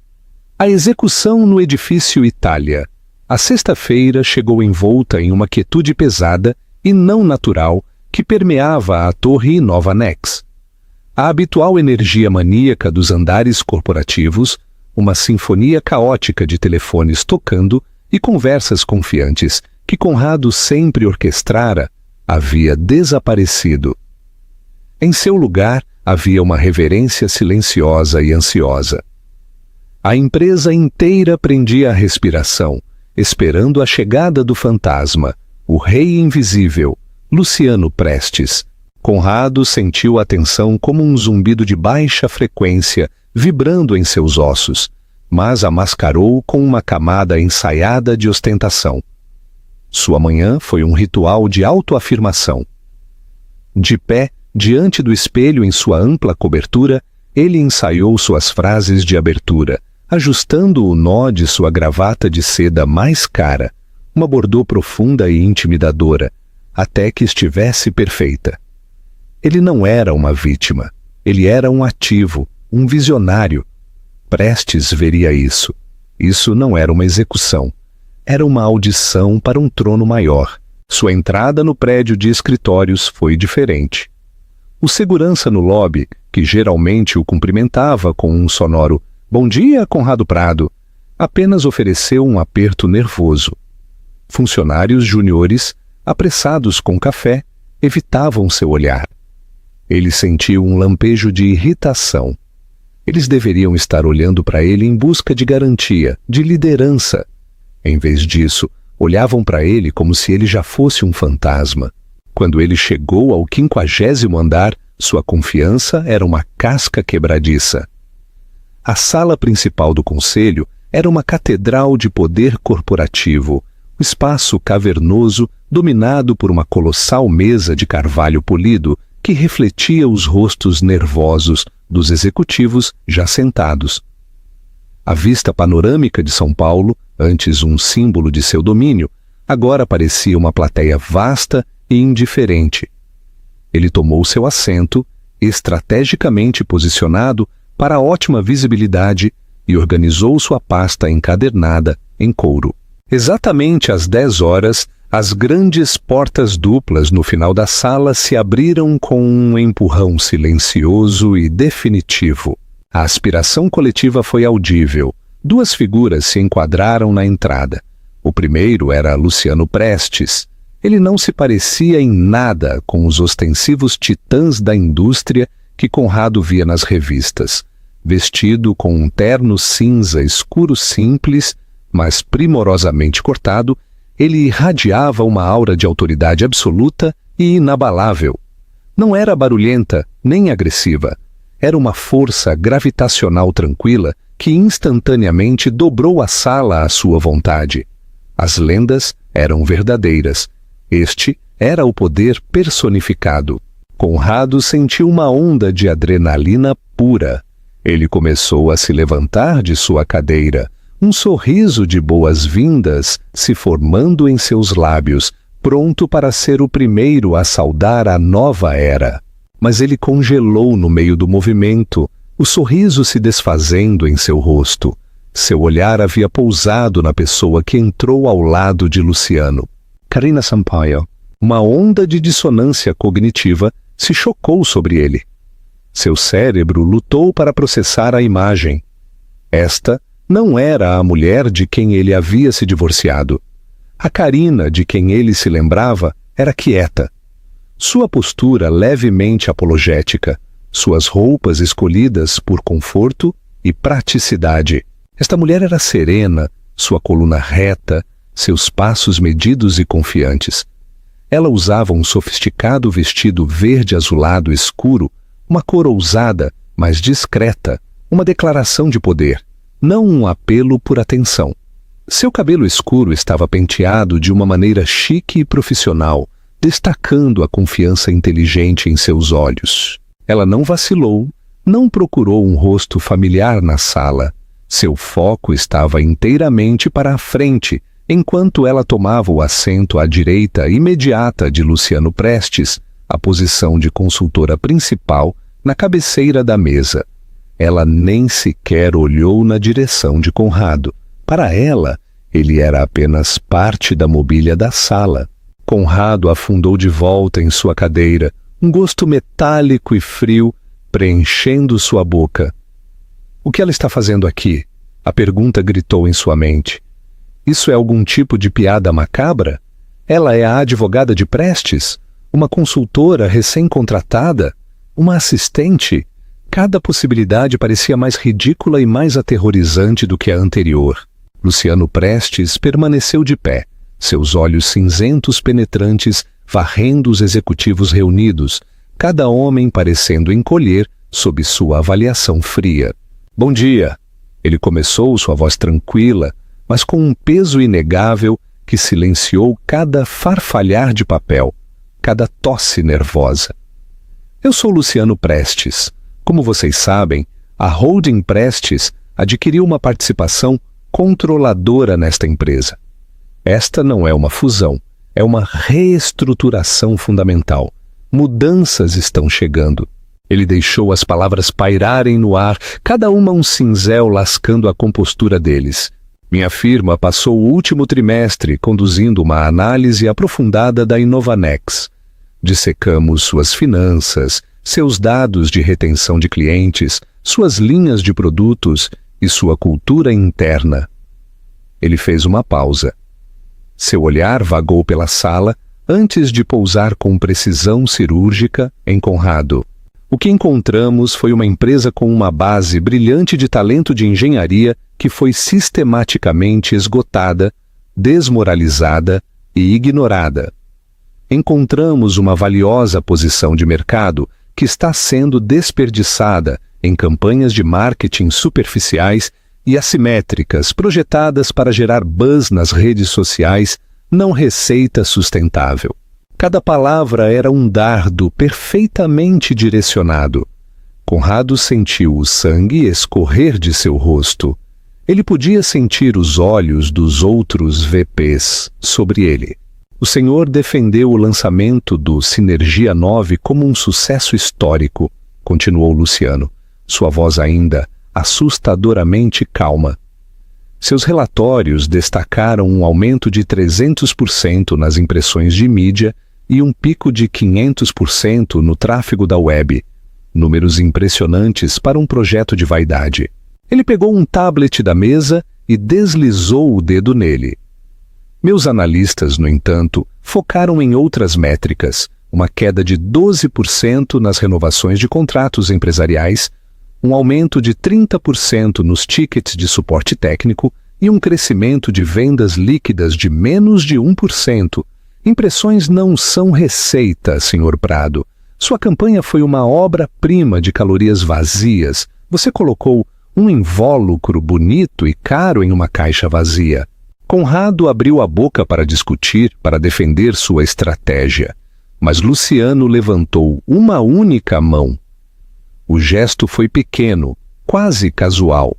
A execução no edifício Itália. A sexta-feira chegou envolta em uma quietude pesada e não natural que permeava a torre Inovanex. A habitual energia maníaca dos andares corporativos, uma sinfonia caótica de telefones tocando e conversas confiantes que Conrado sempre orquestrara, havia desaparecido. Em seu lugar, havia uma reverência silenciosa e ansiosa. A empresa inteira prendia a respiração, esperando a chegada do fantasma, o rei invisível, Luciano Prestes. Conrado sentiu a tensão como um zumbido de baixa frequência vibrando em seus ossos, mas a mascarou com uma camada ensaiada de ostentação. Sua manhã foi um ritual de autoafirmação. De pé, diante do espelho em sua ampla cobertura, ele ensaiou suas frases de abertura, ajustando o nó de sua gravata de seda mais cara, uma bordô profunda e intimidadora, até que estivesse perfeita. Ele não era uma vítima, ele era um ativo, um visionário. Prestes veria isso. Isso não era uma execução. Era uma audição para um trono maior. Sua entrada no prédio de escritórios foi diferente. O segurança no lobby, que geralmente o cumprimentava com um sonoro "Bom dia, Conrado Prado", apenas ofereceu um aperto nervoso. Funcionários júniores, apressados com café, evitavam seu olhar. Ele sentiu um lampejo de irritação. Eles deveriam estar olhando para ele em busca de garantia, de liderança. Em vez disso, olhavam para ele como se ele já fosse um fantasma. Quando ele chegou ao 50º andar, sua confiança era uma casca quebradiça. A sala principal do conselho era uma catedral de poder corporativo, um espaço cavernoso dominado por uma colossal mesa de carvalho polido que refletia os rostos nervosos dos executivos já sentados. A vista panorâmica de São Paulo, antes um símbolo de seu domínio, agora parecia uma plateia vasta e indiferente. Ele tomou seu assento, estrategicamente posicionado para ótima visibilidade, e organizou sua pasta encadernada em couro. Exatamente às 10 horas, as grandes portas duplas no final da sala se abriram com um empurrão silencioso e definitivo. A aspiração coletiva foi audível. 2 figuras se enquadraram na entrada. O primeiro era Luciano Prestes. Ele não se parecia em nada com os ostensivos titãs da indústria que Conrado via nas revistas. Vestido com um terno cinza escuro simples, mas primorosamente cortado, ele irradiava uma aura de autoridade absoluta e inabalável. Não era barulhenta nem agressiva. Era uma força gravitacional tranquila que instantaneamente dobrou a sala à sua vontade. As lendas eram verdadeiras. Este era o poder personificado. Conrado sentiu uma onda de adrenalina pura. Ele começou a se levantar de sua cadeira, um sorriso de boas-vindas se formando em seus lábios, pronto para ser o primeiro a saudar a nova era. Mas ele congelou no meio do movimento, o sorriso se desfazendo em seu rosto. Seu olhar havia pousado na pessoa que entrou ao lado de Luciano. Karina Sampaio. Uma onda de dissonância cognitiva se chocou sobre ele. Seu cérebro lutou para processar a imagem. Esta não era a mulher de quem ele havia se divorciado. A Karina de quem ele se lembrava era quieta. Sua postura levemente apologética, suas roupas escolhidas por conforto e praticidade. Esta mulher era serena, sua coluna reta, seus passos medidos e confiantes. Ela usava um sofisticado vestido verde azulado escuro, uma cor ousada, mas discreta, uma declaração de poder, não um apelo por atenção. Seu cabelo escuro estava penteado de uma maneira chique e profissional, destacando a confiança inteligente em seus olhos. Ela não vacilou, não procurou um rosto familiar na sala. Seu foco estava inteiramente para a frente, enquanto ela tomava o assento à direita imediata de Luciano Prestes, a posição de consultora principal na cabeceira da mesa. Ela nem sequer olhou na direção de Conrado. Para ela, ele era apenas parte da mobília da sala. Conrado afundou de volta em sua cadeira, um gosto metálico e frio preenchendo sua boca. "O que ela está fazendo aqui?" A pergunta gritou em sua mente. Isso é algum tipo de piada macabra? Ela é a advogada de Prestes? Uma consultora recém-contratada? Uma assistente? Cada possibilidade parecia mais ridícula e mais aterrorizante do que a anterior. Luciano Prestes permaneceu de pé, seus olhos cinzentos penetrantes varrendo os executivos reunidos, cada homem parecendo encolher sob sua avaliação fria. Bom dia! Ele começou, sua voz tranquila, mas com um peso inegável que silenciou cada farfalhar de papel, cada tosse nervosa. Eu sou Luciano Prestes. Como vocês sabem, a Holding Prestes adquiriu uma participação controladora nesta empresa. Esta não é uma fusão, é uma reestruturação fundamental. Mudanças estão chegando. Ele deixou as palavras pairarem no ar, cada uma um cinzel lascando a compostura deles. Minha firma passou o último trimestre conduzindo uma análise aprofundada da Inovanex. Dissecamos suas finanças, seus dados de retenção de clientes, suas linhas de produtos e sua cultura interna. Ele fez uma pausa. Seu olhar vagou pela sala antes de pousar com precisão cirúrgica em Conrado. O que encontramos foi uma empresa com uma base brilhante de talento de engenharia que foi sistematicamente esgotada, desmoralizada e ignorada. Encontramos uma valiosa posição de mercado que está sendo desperdiçada em campanhas de marketing superficiais e assimétricas projetadas para gerar buzz nas redes sociais, não receita sustentável. Cada palavra era um dardo perfeitamente direcionado. Conrado sentiu o sangue escorrer de seu rosto. Ele podia sentir os olhos dos outros VPs sobre ele. O senhor defendeu o lançamento do Sinergia 9 como um sucesso histórico, continuou Luciano, sua voz ainda assustadoramente calma. Seus relatórios destacaram um aumento de 300% nas impressões de mídia e um pico de 500% no tráfego da web. Números impressionantes para um projeto de vaidade. Ele pegou um tablet da mesa e deslizou o dedo nele. Meus analistas, no entanto, focaram em outras métricas, uma queda de 12% nas renovações de contratos empresariais, um aumento de 30% nos tickets de suporte técnico e um crescimento de vendas líquidas de menos de 1%. Impressões não são receita, Sr. Prado. Sua campanha foi uma obra-prima de calorias vazias. Você colocou um invólucro bonito e caro em uma caixa vazia. Conrado abriu a boca para discutir, para defender sua estratégia. Mas Luciano levantou uma única mão. O gesto foi pequeno, quase casual.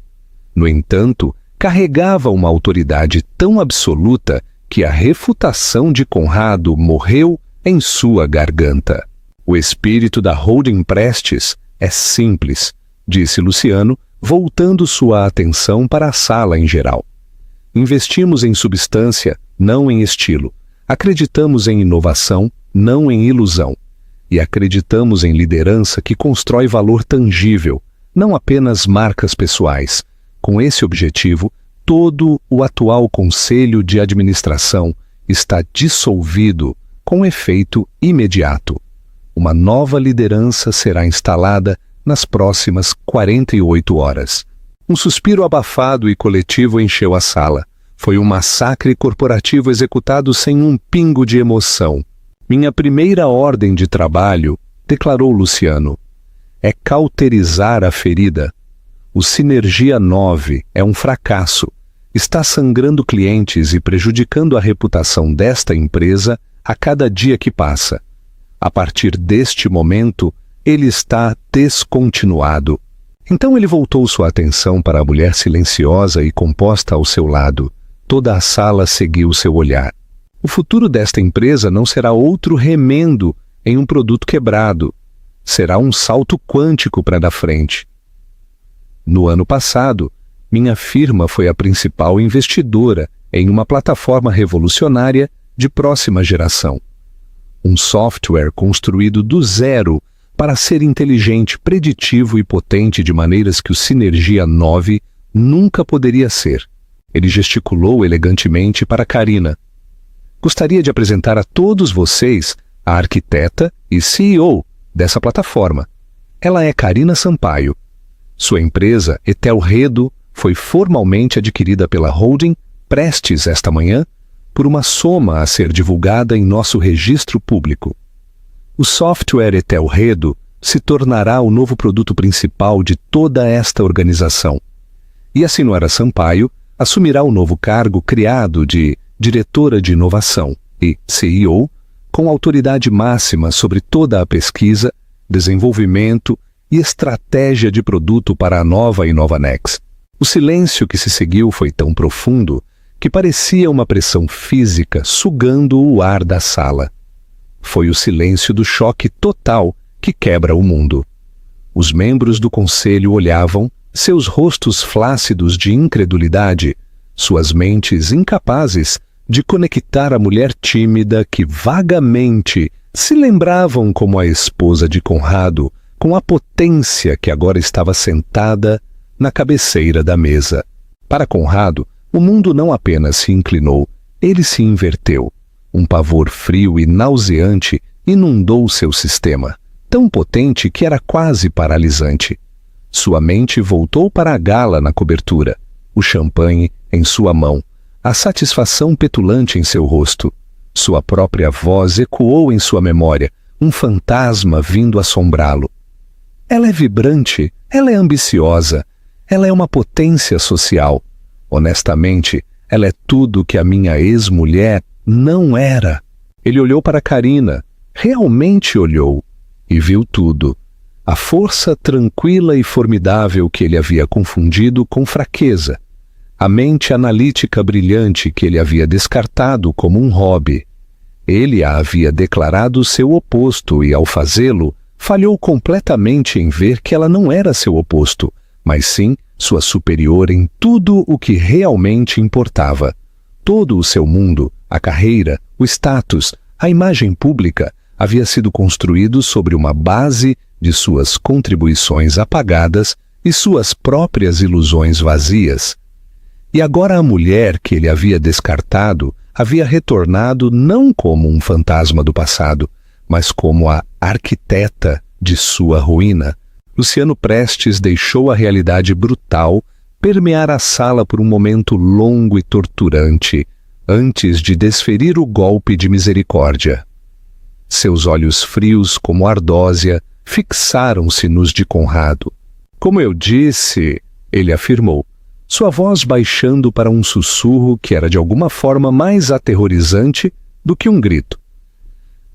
No entanto, carregava uma autoridade tão absoluta que a refutação de Conrado morreu em sua garganta. O espírito da Holding Prestes é simples, disse Luciano, voltando sua atenção para a sala em geral. Investimos em substância, não em estilo. Acreditamos em inovação, não em ilusão. E acreditamos em liderança que constrói valor tangível, não apenas marcas pessoais. Com esse objetivo, todo o atual conselho de administração está dissolvido com efeito imediato. Uma nova liderança será instalada nas próximas 48 horas. Um suspiro abafado e coletivo encheu a sala. Foi um massacre corporativo executado sem um pingo de emoção. Minha primeira ordem de trabalho, declarou Luciano, é cauterizar a ferida. O Sinergia 9 é um fracasso. Está sangrando clientes e prejudicando a reputação desta empresa a cada dia que passa. A partir deste momento, ele está descontinuado. Então ele voltou sua atenção para a mulher silenciosa e composta ao seu lado. Toda a sala seguiu seu olhar. O futuro desta empresa não será outro remendo em um produto quebrado. Será um salto quântico para da frente. No ano passado, minha firma foi a principal investidora em uma plataforma revolucionária de próxima geração. Um software construído do zero para ser inteligente, preditivo e potente de maneiras que o Sinergia 9 nunca poderia ser. Ele gesticulou elegantemente para Karina. Gostaria de apresentar a todos vocês a arquiteta e CEO dessa plataforma. Ela é Karina Sampaio. Sua empresa, Etelredo, foi formalmente adquirida pela holding prestes esta manhã por uma soma a ser divulgada em nosso registro público. O software Etelredo se tornará o novo produto principal de toda esta organização. E a senhora Sampaio assumirá o novo cargo criado de Diretora de Inovação e CEO, com autoridade máxima sobre toda a pesquisa, desenvolvimento e estratégia de produto para a nova Inovanex. O silêncio que se seguiu foi tão profundo que parecia uma pressão física sugando o ar da sala. Foi o silêncio do choque total que quebra o mundo. Os membros do conselho olhavam, seus rostos flácidos de incredulidade, suas mentes incapazes de conectar a mulher tímida que vagamente se lembravam como a esposa de Conrado, com a potência que agora estava sentada na cabeceira da mesa. Para Conrado, o mundo não apenas se inclinou, ele se inverteu. Um pavor frio e nauseante inundou seu sistema, tão potente que era quase paralisante. Sua mente voltou para a gala na cobertura, o champanhe em sua mão, a satisfação petulante em seu rosto. Sua própria voz ecoou em sua memória, um fantasma vindo assombrá-lo. Ela é vibrante, ela é ambiciosa, ela é uma potência social. Honestamente, ela é tudo que a minha ex-mulher não era. Ele olhou para Carina, realmente olhou, e viu tudo. A força tranquila e formidável que ele havia confundido com fraqueza. A mente analítica brilhante que ele havia descartado como um hobby. Ele a havia declarado seu oposto e, ao fazê-lo, falhou completamente em ver que ela não era seu oposto, mas sim sua superior em tudo o que realmente importava. Todo o seu mundo, a carreira, o status, a imagem pública, havia sido construído sobre uma base de suas contribuições apagadas e suas próprias ilusões vazias. E agora a mulher que ele havia descartado havia retornado não como um fantasma do passado, mas como a arquiteta de sua ruína. Luciano Prestes deixou a realidade brutal permear a sala por um momento longo e torturante, antes de desferir o golpe de misericórdia. Seus olhos frios como ardósia fixaram-se nos de Conrado. Como eu disse, ele afirmou, sua voz baixando para um sussurro que era de alguma forma mais aterrorizante do que um grito.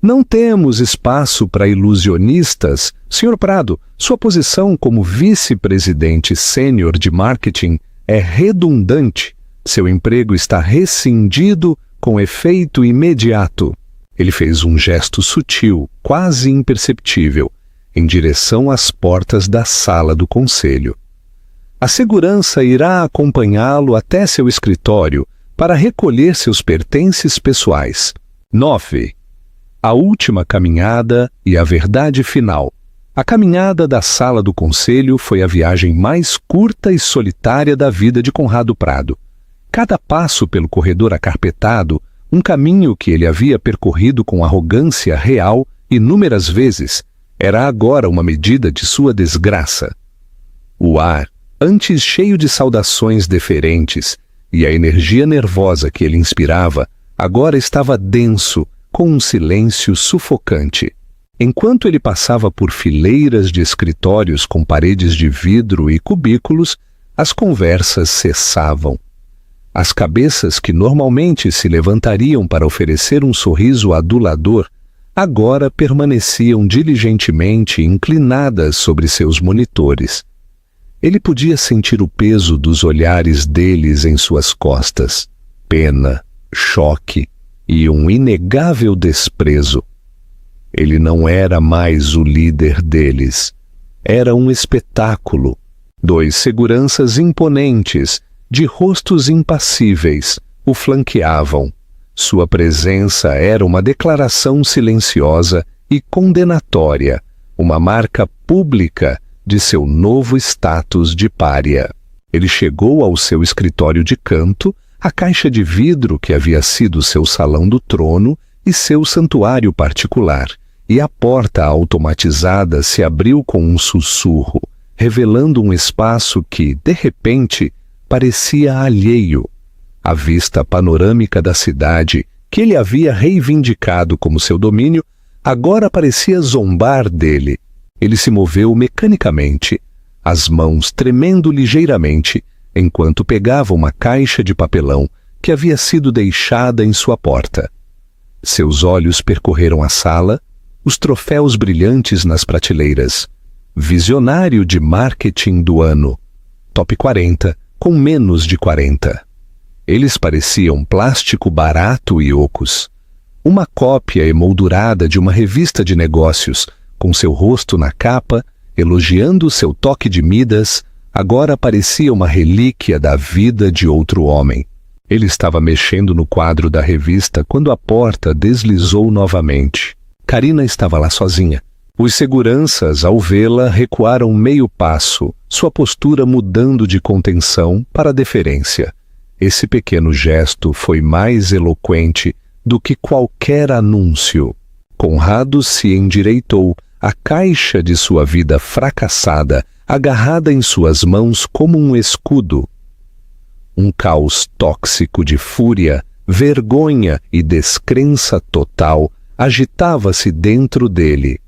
Não temos espaço para ilusionistas. Sr. Prado, sua posição como vice-presidente sênior de marketing é redundante. Seu emprego está rescindido com efeito imediato. Ele fez um gesto sutil, quase imperceptível, em direção às portas da sala do conselho. A segurança irá acompanhá-lo até seu escritório para recolher seus pertences pessoais. 9. A última caminhada e a verdade final. A caminhada da sala do conselho foi a viagem mais curta e solitária da vida de Conrado Prado. Cada passo pelo corredor acarpetado, um caminho que ele havia percorrido com arrogância real inúmeras vezes, era agora uma medida de sua desgraça. O ar, antes cheio de saudações deferentes, e a energia nervosa que ele inspirava, agora estava denso, com um silêncio sufocante. Enquanto ele passava por fileiras de escritórios com paredes de vidro e cubículos, as conversas cessavam. As cabeças que normalmente se levantariam para oferecer um sorriso adulador, agora permaneciam diligentemente inclinadas sobre seus monitores. Ele podia sentir o peso dos olhares deles em suas costas, pena, choque e um inegável desprezo. Ele não era mais o líder deles. Era um espetáculo. 2 seguranças imponentes, de rostos impassíveis, o flanqueavam. Sua presença era uma declaração silenciosa e condenatória, uma marca pública de seu novo status de pária. Ele chegou ao seu escritório de canto, a caixa de vidro que havia sido seu salão do trono e seu santuário particular, e a porta automatizada se abriu com um sussurro, revelando um espaço que, de repente, parecia alheio. A vista panorâmica da cidade, que ele havia reivindicado como seu domínio, agora parecia zombar dele. Ele se moveu mecanicamente, as mãos tremendo ligeiramente, enquanto pegava uma caixa de papelão que havia sido deixada em sua porta. Seus olhos percorreram a sala, os troféus brilhantes nas prateleiras. Visionário de marketing do ano. Top 40, com menos de 40. Eles pareciam plástico barato e ocos. Uma cópia emoldurada de uma revista de negócios, com seu rosto na capa, elogiando seu toque de Midas, agora parecia uma relíquia da vida de outro homem. Ele estava mexendo no quadro da revista quando a porta deslizou novamente. Karina estava lá sozinha. Os seguranças, ao vê-la, recuaram meio passo, sua postura mudando de contenção para deferência. Esse pequeno gesto foi mais eloquente do que qualquer anúncio. Conrado se endireitou, a caixa de sua vida fracassada, agarrada em suas mãos como um escudo. Um caos tóxico de fúria, vergonha e descrença total agitava-se dentro dele.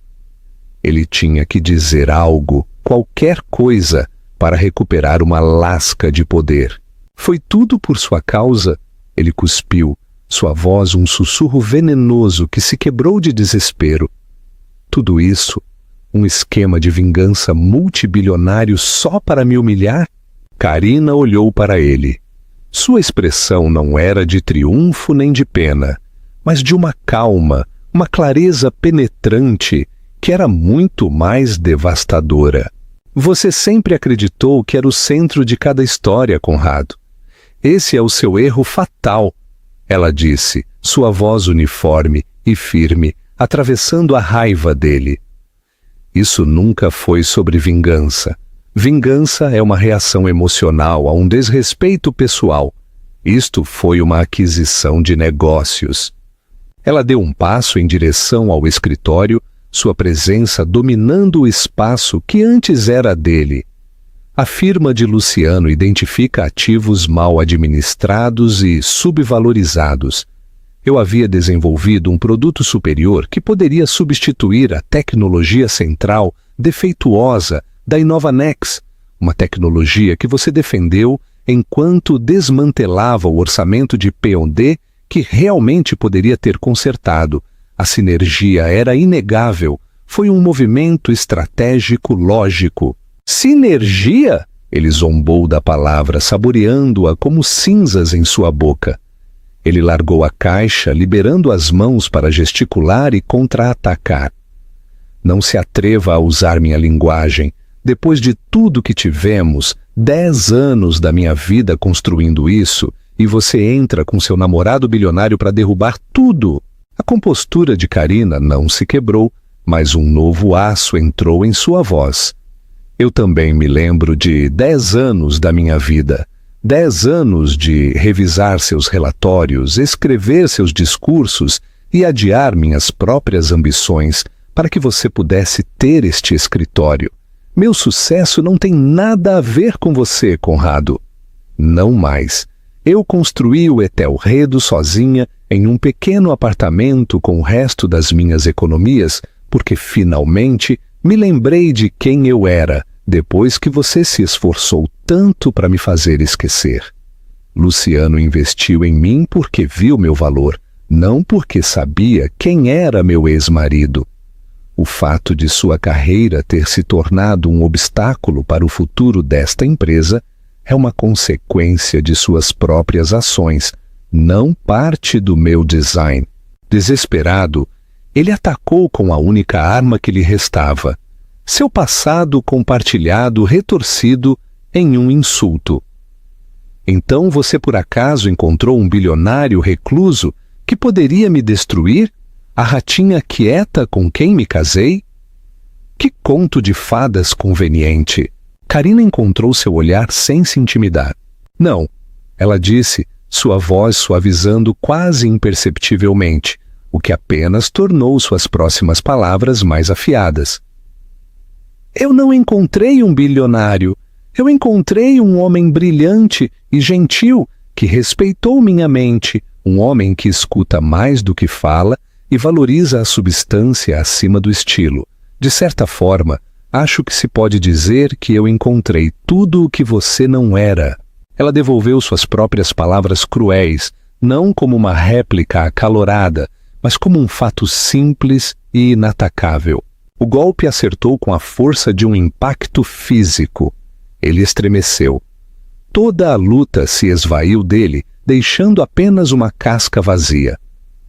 Ele tinha que dizer algo, qualquer coisa, para recuperar uma lasca de poder. Foi tudo por sua causa? Ele cuspiu, sua voz um sussurro venenoso que se quebrou de desespero. Tudo isso, um esquema de vingança multibilionário só para me humilhar? Karina olhou para ele. Sua expressão não era de triunfo nem de pena, mas de uma calma, uma clareza penetrante que era muito mais devastadora. Você sempre acreditou que era o centro de cada história, Conrado. Esse é o seu erro fatal, ela disse, sua voz uniforme e firme, atravessando a raiva dele. Isso nunca foi sobre vingança. Vingança é uma reação emocional a um desrespeito pessoal. Isto foi uma aquisição de negócios. Ela deu um passo em direção ao escritório, sua presença dominando o espaço que antes era dele. A firma de Luciano identifica ativos mal administrados e subvalorizados. Eu havia desenvolvido um produto superior que poderia substituir a tecnologia central defeituosa da Inovanex, uma tecnologia que você defendeu enquanto desmantelava o orçamento de P&D que realmente poderia ter consertado. A sinergia era inegável, foi um movimento estratégico lógico. Sinergia? Ele zombou da palavra, saboreando-a como cinzas em sua boca. Ele largou a caixa, liberando as mãos para gesticular e contra-atacar. Não se atreva a usar minha linguagem. Depois de tudo que tivemos, 10 anos da minha vida construindo isso, e você entra com seu namorado bilionário para derrubar tudo. A compostura de Karina não se quebrou, mas um novo aço entrou em sua voz. Eu também me lembro de 10 anos da minha vida. 10 anos de revisar seus relatórios, escrever seus discursos e adiar minhas próprias ambições para que você pudesse ter este escritório. Meu sucesso não tem nada a ver com você, Conrado. Não mais. Eu construí o Etelredo sozinha em um pequeno apartamento com o resto das minhas economias, porque finalmente me lembrei de quem eu era, depois que você se esforçou tanto para me fazer esquecer. Luciano investiu em mim porque viu meu valor, não porque sabia quem era meu ex-marido. O fato de sua carreira ter se tornado um obstáculo para o futuro desta empresa é uma consequência de suas próprias ações, não parte do meu design. Desesperado, ele atacou com a única arma que lhe restava, seu passado compartilhado retorcido em um insulto. Então você por acaso encontrou um bilionário recluso que poderia me destruir? A ratinha quieta com quem me casei? Que conto de fadas conveniente! Karina encontrou seu olhar sem se intimidar. Não, ela disse, sua voz suavizando quase imperceptivelmente, o que apenas tornou suas próximas palavras mais afiadas. Eu não encontrei um bilionário. Eu encontrei um homem brilhante e gentil que respeitou minha mente, um homem que escuta mais do que fala e valoriza a substância acima do estilo. De certa forma, acho que se pode dizer que eu encontrei tudo o que você não era. Ela devolveu suas próprias palavras cruéis, não como uma réplica acalorada, mas como um fato simples e inatacável. O golpe acertou com a força de um impacto físico. Ele estremeceu. Toda a luta se esvaiu dele, deixando apenas uma casca vazia.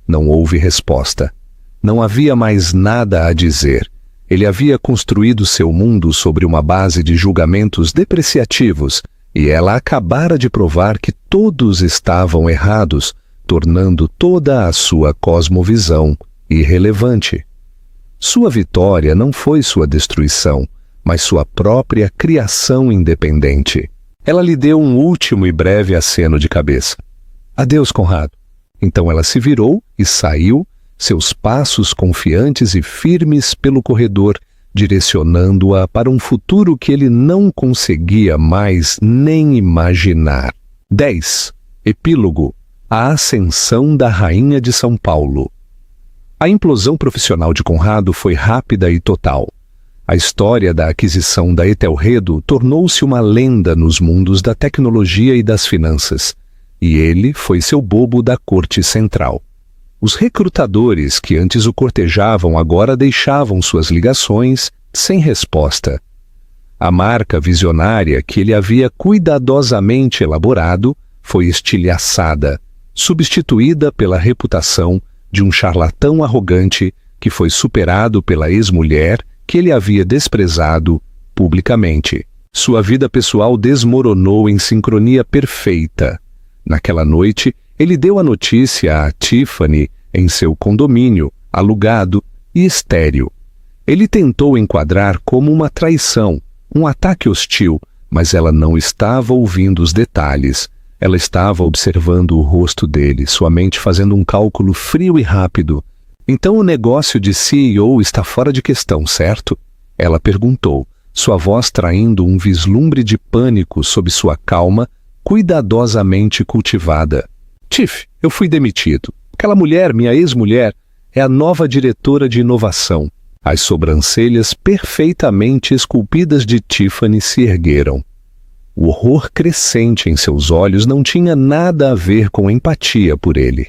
Não houve resposta. Não havia mais nada a dizer. Ele havia construído seu mundo sobre uma base de julgamentos depreciativos, e ela acabara de provar que todos estavam errados, tornando toda a sua cosmovisão irrelevante. Sua vitória não foi sua destruição, mas sua própria criação independente. Ela lhe deu um último e breve aceno de cabeça. Adeus, Conrado. Então ela se virou e saiu, seus passos confiantes e firmes pelo corredor, direcionando-a para um futuro que ele não conseguia mais nem imaginar. 10. Epílogo. A ascensão da Rainha de São Paulo. A implosão profissional de Conrado foi rápida e total. A história da aquisição da Etelredo tornou-se uma lenda nos mundos da tecnologia e das finanças, e ele foi seu bobo da corte central. Os recrutadores que antes o cortejavam agora deixavam suas ligações sem resposta. A marca visionária que ele havia cuidadosamente elaborado foi estilhaçada, substituída pela reputação de um charlatão arrogante que foi superado pela ex-mulher que ele havia desprezado publicamente. Sua vida pessoal desmoronou em sincronia perfeita. Naquela noite, ele deu a notícia a Tiffany em seu condomínio, alugado e estéril. Ele tentou enquadrar como uma traição, um ataque hostil, mas ela não estava ouvindo os detalhes. Ela estava observando o rosto dele, sua mente fazendo um cálculo frio e rápido. Então o negócio de CEO está fora de questão, certo? Ela perguntou, sua voz traindo um vislumbre de pânico sob sua calma, cuidadosamente cultivada. Tiff, eu fui demitido. Aquela mulher, minha ex-mulher, é a nova diretora de inovação. As sobrancelhas perfeitamente esculpidas de Tiffany se ergueram. O horror crescente em seus olhos não tinha nada a ver com empatia por ele.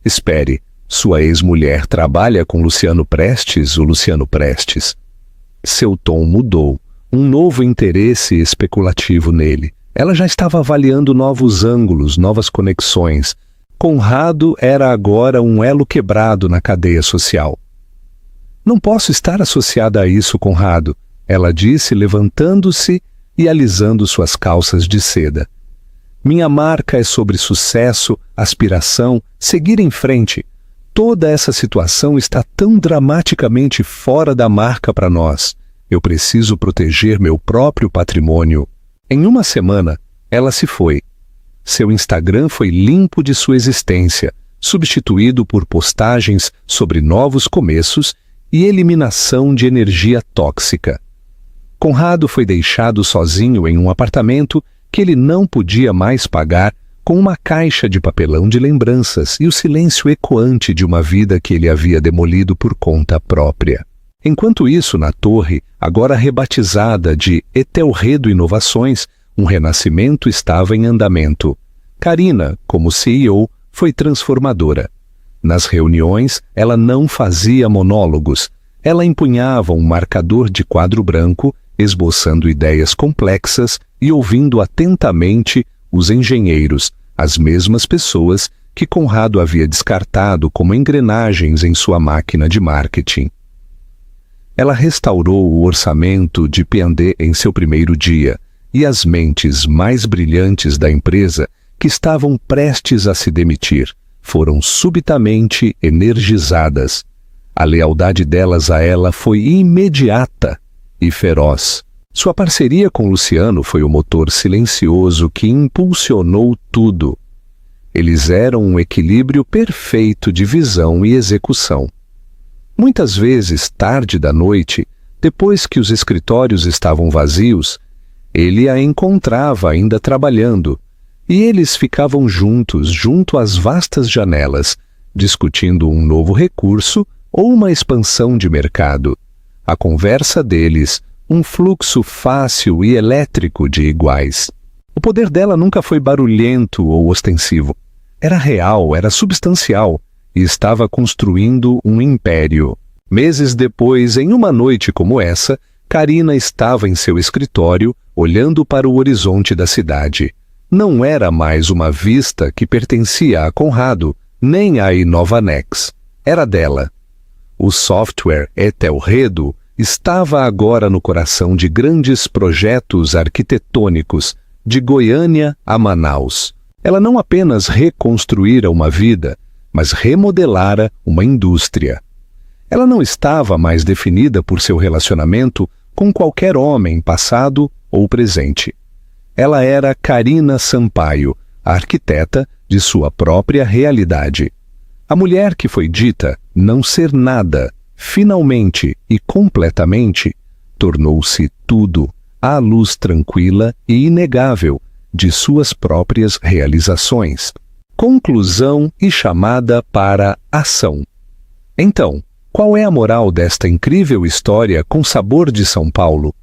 Espere, sua ex-mulher trabalha com Luciano Prestes, o Luciano Prestes. Seu tom mudou, um novo interesse especulativo nele. Ela já estava avaliando novos ângulos, novas conexões. Conrado era agora um elo quebrado na cadeia social. Não posso estar associada a isso, Conrado, ela disse, levantando-se e alisando suas calças de seda. Minha marca é sobre sucesso, aspiração, seguir em frente. Toda essa situação está tão dramaticamente fora da marca para nós. Eu preciso proteger meu próprio patrimônio. Em uma semana, ela se foi. Seu Instagram foi limpo de sua existência, substituído por postagens sobre novos começos e eliminação de energia tóxica. Conrado foi deixado sozinho em um apartamento que ele não podia mais pagar, com uma caixa de papelão de lembranças e o silêncio ecoante de uma vida que ele havia demolido por conta própria. Enquanto isso, na torre, agora rebatizada de Etelredo Inovações, um renascimento estava em andamento. Karina, como CEO, foi transformadora. Nas reuniões, ela não fazia monólogos. Ela empunhava um marcador de quadro branco, esboçando ideias complexas e ouvindo atentamente os engenheiros, as mesmas pessoas que Conrado havia descartado como engrenagens em sua máquina de marketing. Ela restaurou o orçamento de P&D em seu primeiro dia, e as mentes mais brilhantes da empresa, que estavam prestes a se demitir, foram subitamente energizadas. A lealdade delas a ela foi imediata e feroz. Sua parceria com Luciano foi o motor silencioso que impulsionou tudo. Eles eram um equilíbrio perfeito de visão e execução. Muitas vezes, tarde da noite, depois que os escritórios estavam vazios, ele a encontrava ainda trabalhando, e eles ficavam juntos, junto às vastas janelas, discutindo um novo recurso ou uma expansão de mercado. A conversa deles, um fluxo fácil e elétrico de iguais. O poder dela nunca foi barulhento ou ostensivo. Era real, era substancial, e estava construindo um império. Meses depois, em uma noite como essa, Karina estava em seu escritório, olhando para o horizonte da cidade. Não era mais uma vista que pertencia a Conrado, nem a Inovanex. Era dela. O software Etelredo estava agora no coração de grandes projetos arquitetônicos, de Goiânia a Manaus. Ela não apenas reconstruíra uma vida, mas remodelara uma indústria. Ela não estava mais definida por seu relacionamento com qualquer homem passado ou presente. Ela era Karina Sampaio, a arquiteta de sua própria realidade. A mulher que foi dita não ser nada, finalmente e completamente, tornou-se tudo, à luz tranquila e inegável de suas próprias realizações. Conclusão e chamada para ação. Então, qual é a moral desta incrível história com sabor de São Paulo?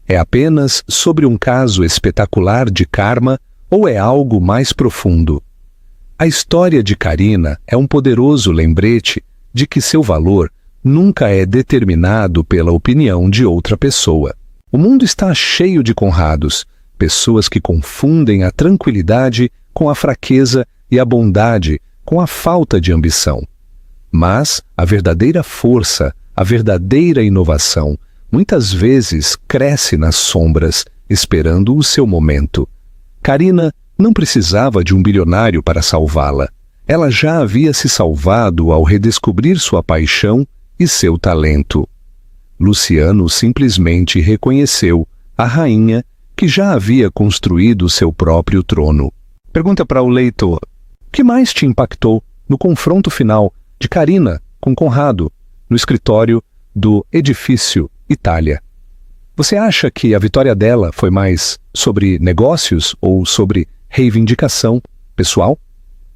É apenas sobre um caso espetacular de karma ou é algo mais profundo? A história de Karina é um poderoso lembrete de que seu valor nunca é determinado pela opinião de outra pessoa. O mundo está cheio de Conrados, pessoas que confundem a tranquilidade com a fraqueza e a bondade com a falta de ambição. Mas a verdadeira força, a verdadeira inovação, muitas vezes cresce nas sombras, esperando o seu momento. Karina não precisava de um bilionário para salvá-la. Ela já havia se salvado ao redescobrir sua paixão e seu talento. Luciano simplesmente reconheceu a rainha que já havia construído seu próprio trono. Pergunta para o leitor: o que mais te impactou no confronto final de Karina com Conrado, no escritório do Edifício Itália? Você acha que a vitória dela foi mais sobre negócios ou sobre reivindicação pessoal?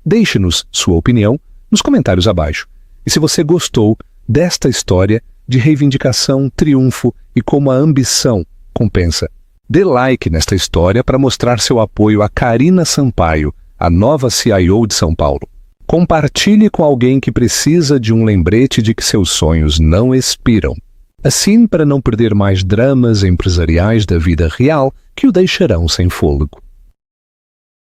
Deixe-nos sua opinião nos comentários abaixo. E se você gostou desta história de reivindicação, triunfo e como a ambição compensa, dê like nesta história para mostrar seu apoio a Karina Sampaio, a nova CIO de São Paulo. Compartilhe com alguém que precisa de um lembrete de que seus sonhos não expiram. Assim, para não perder mais dramas empresariais da vida real que o deixarão sem fôlego.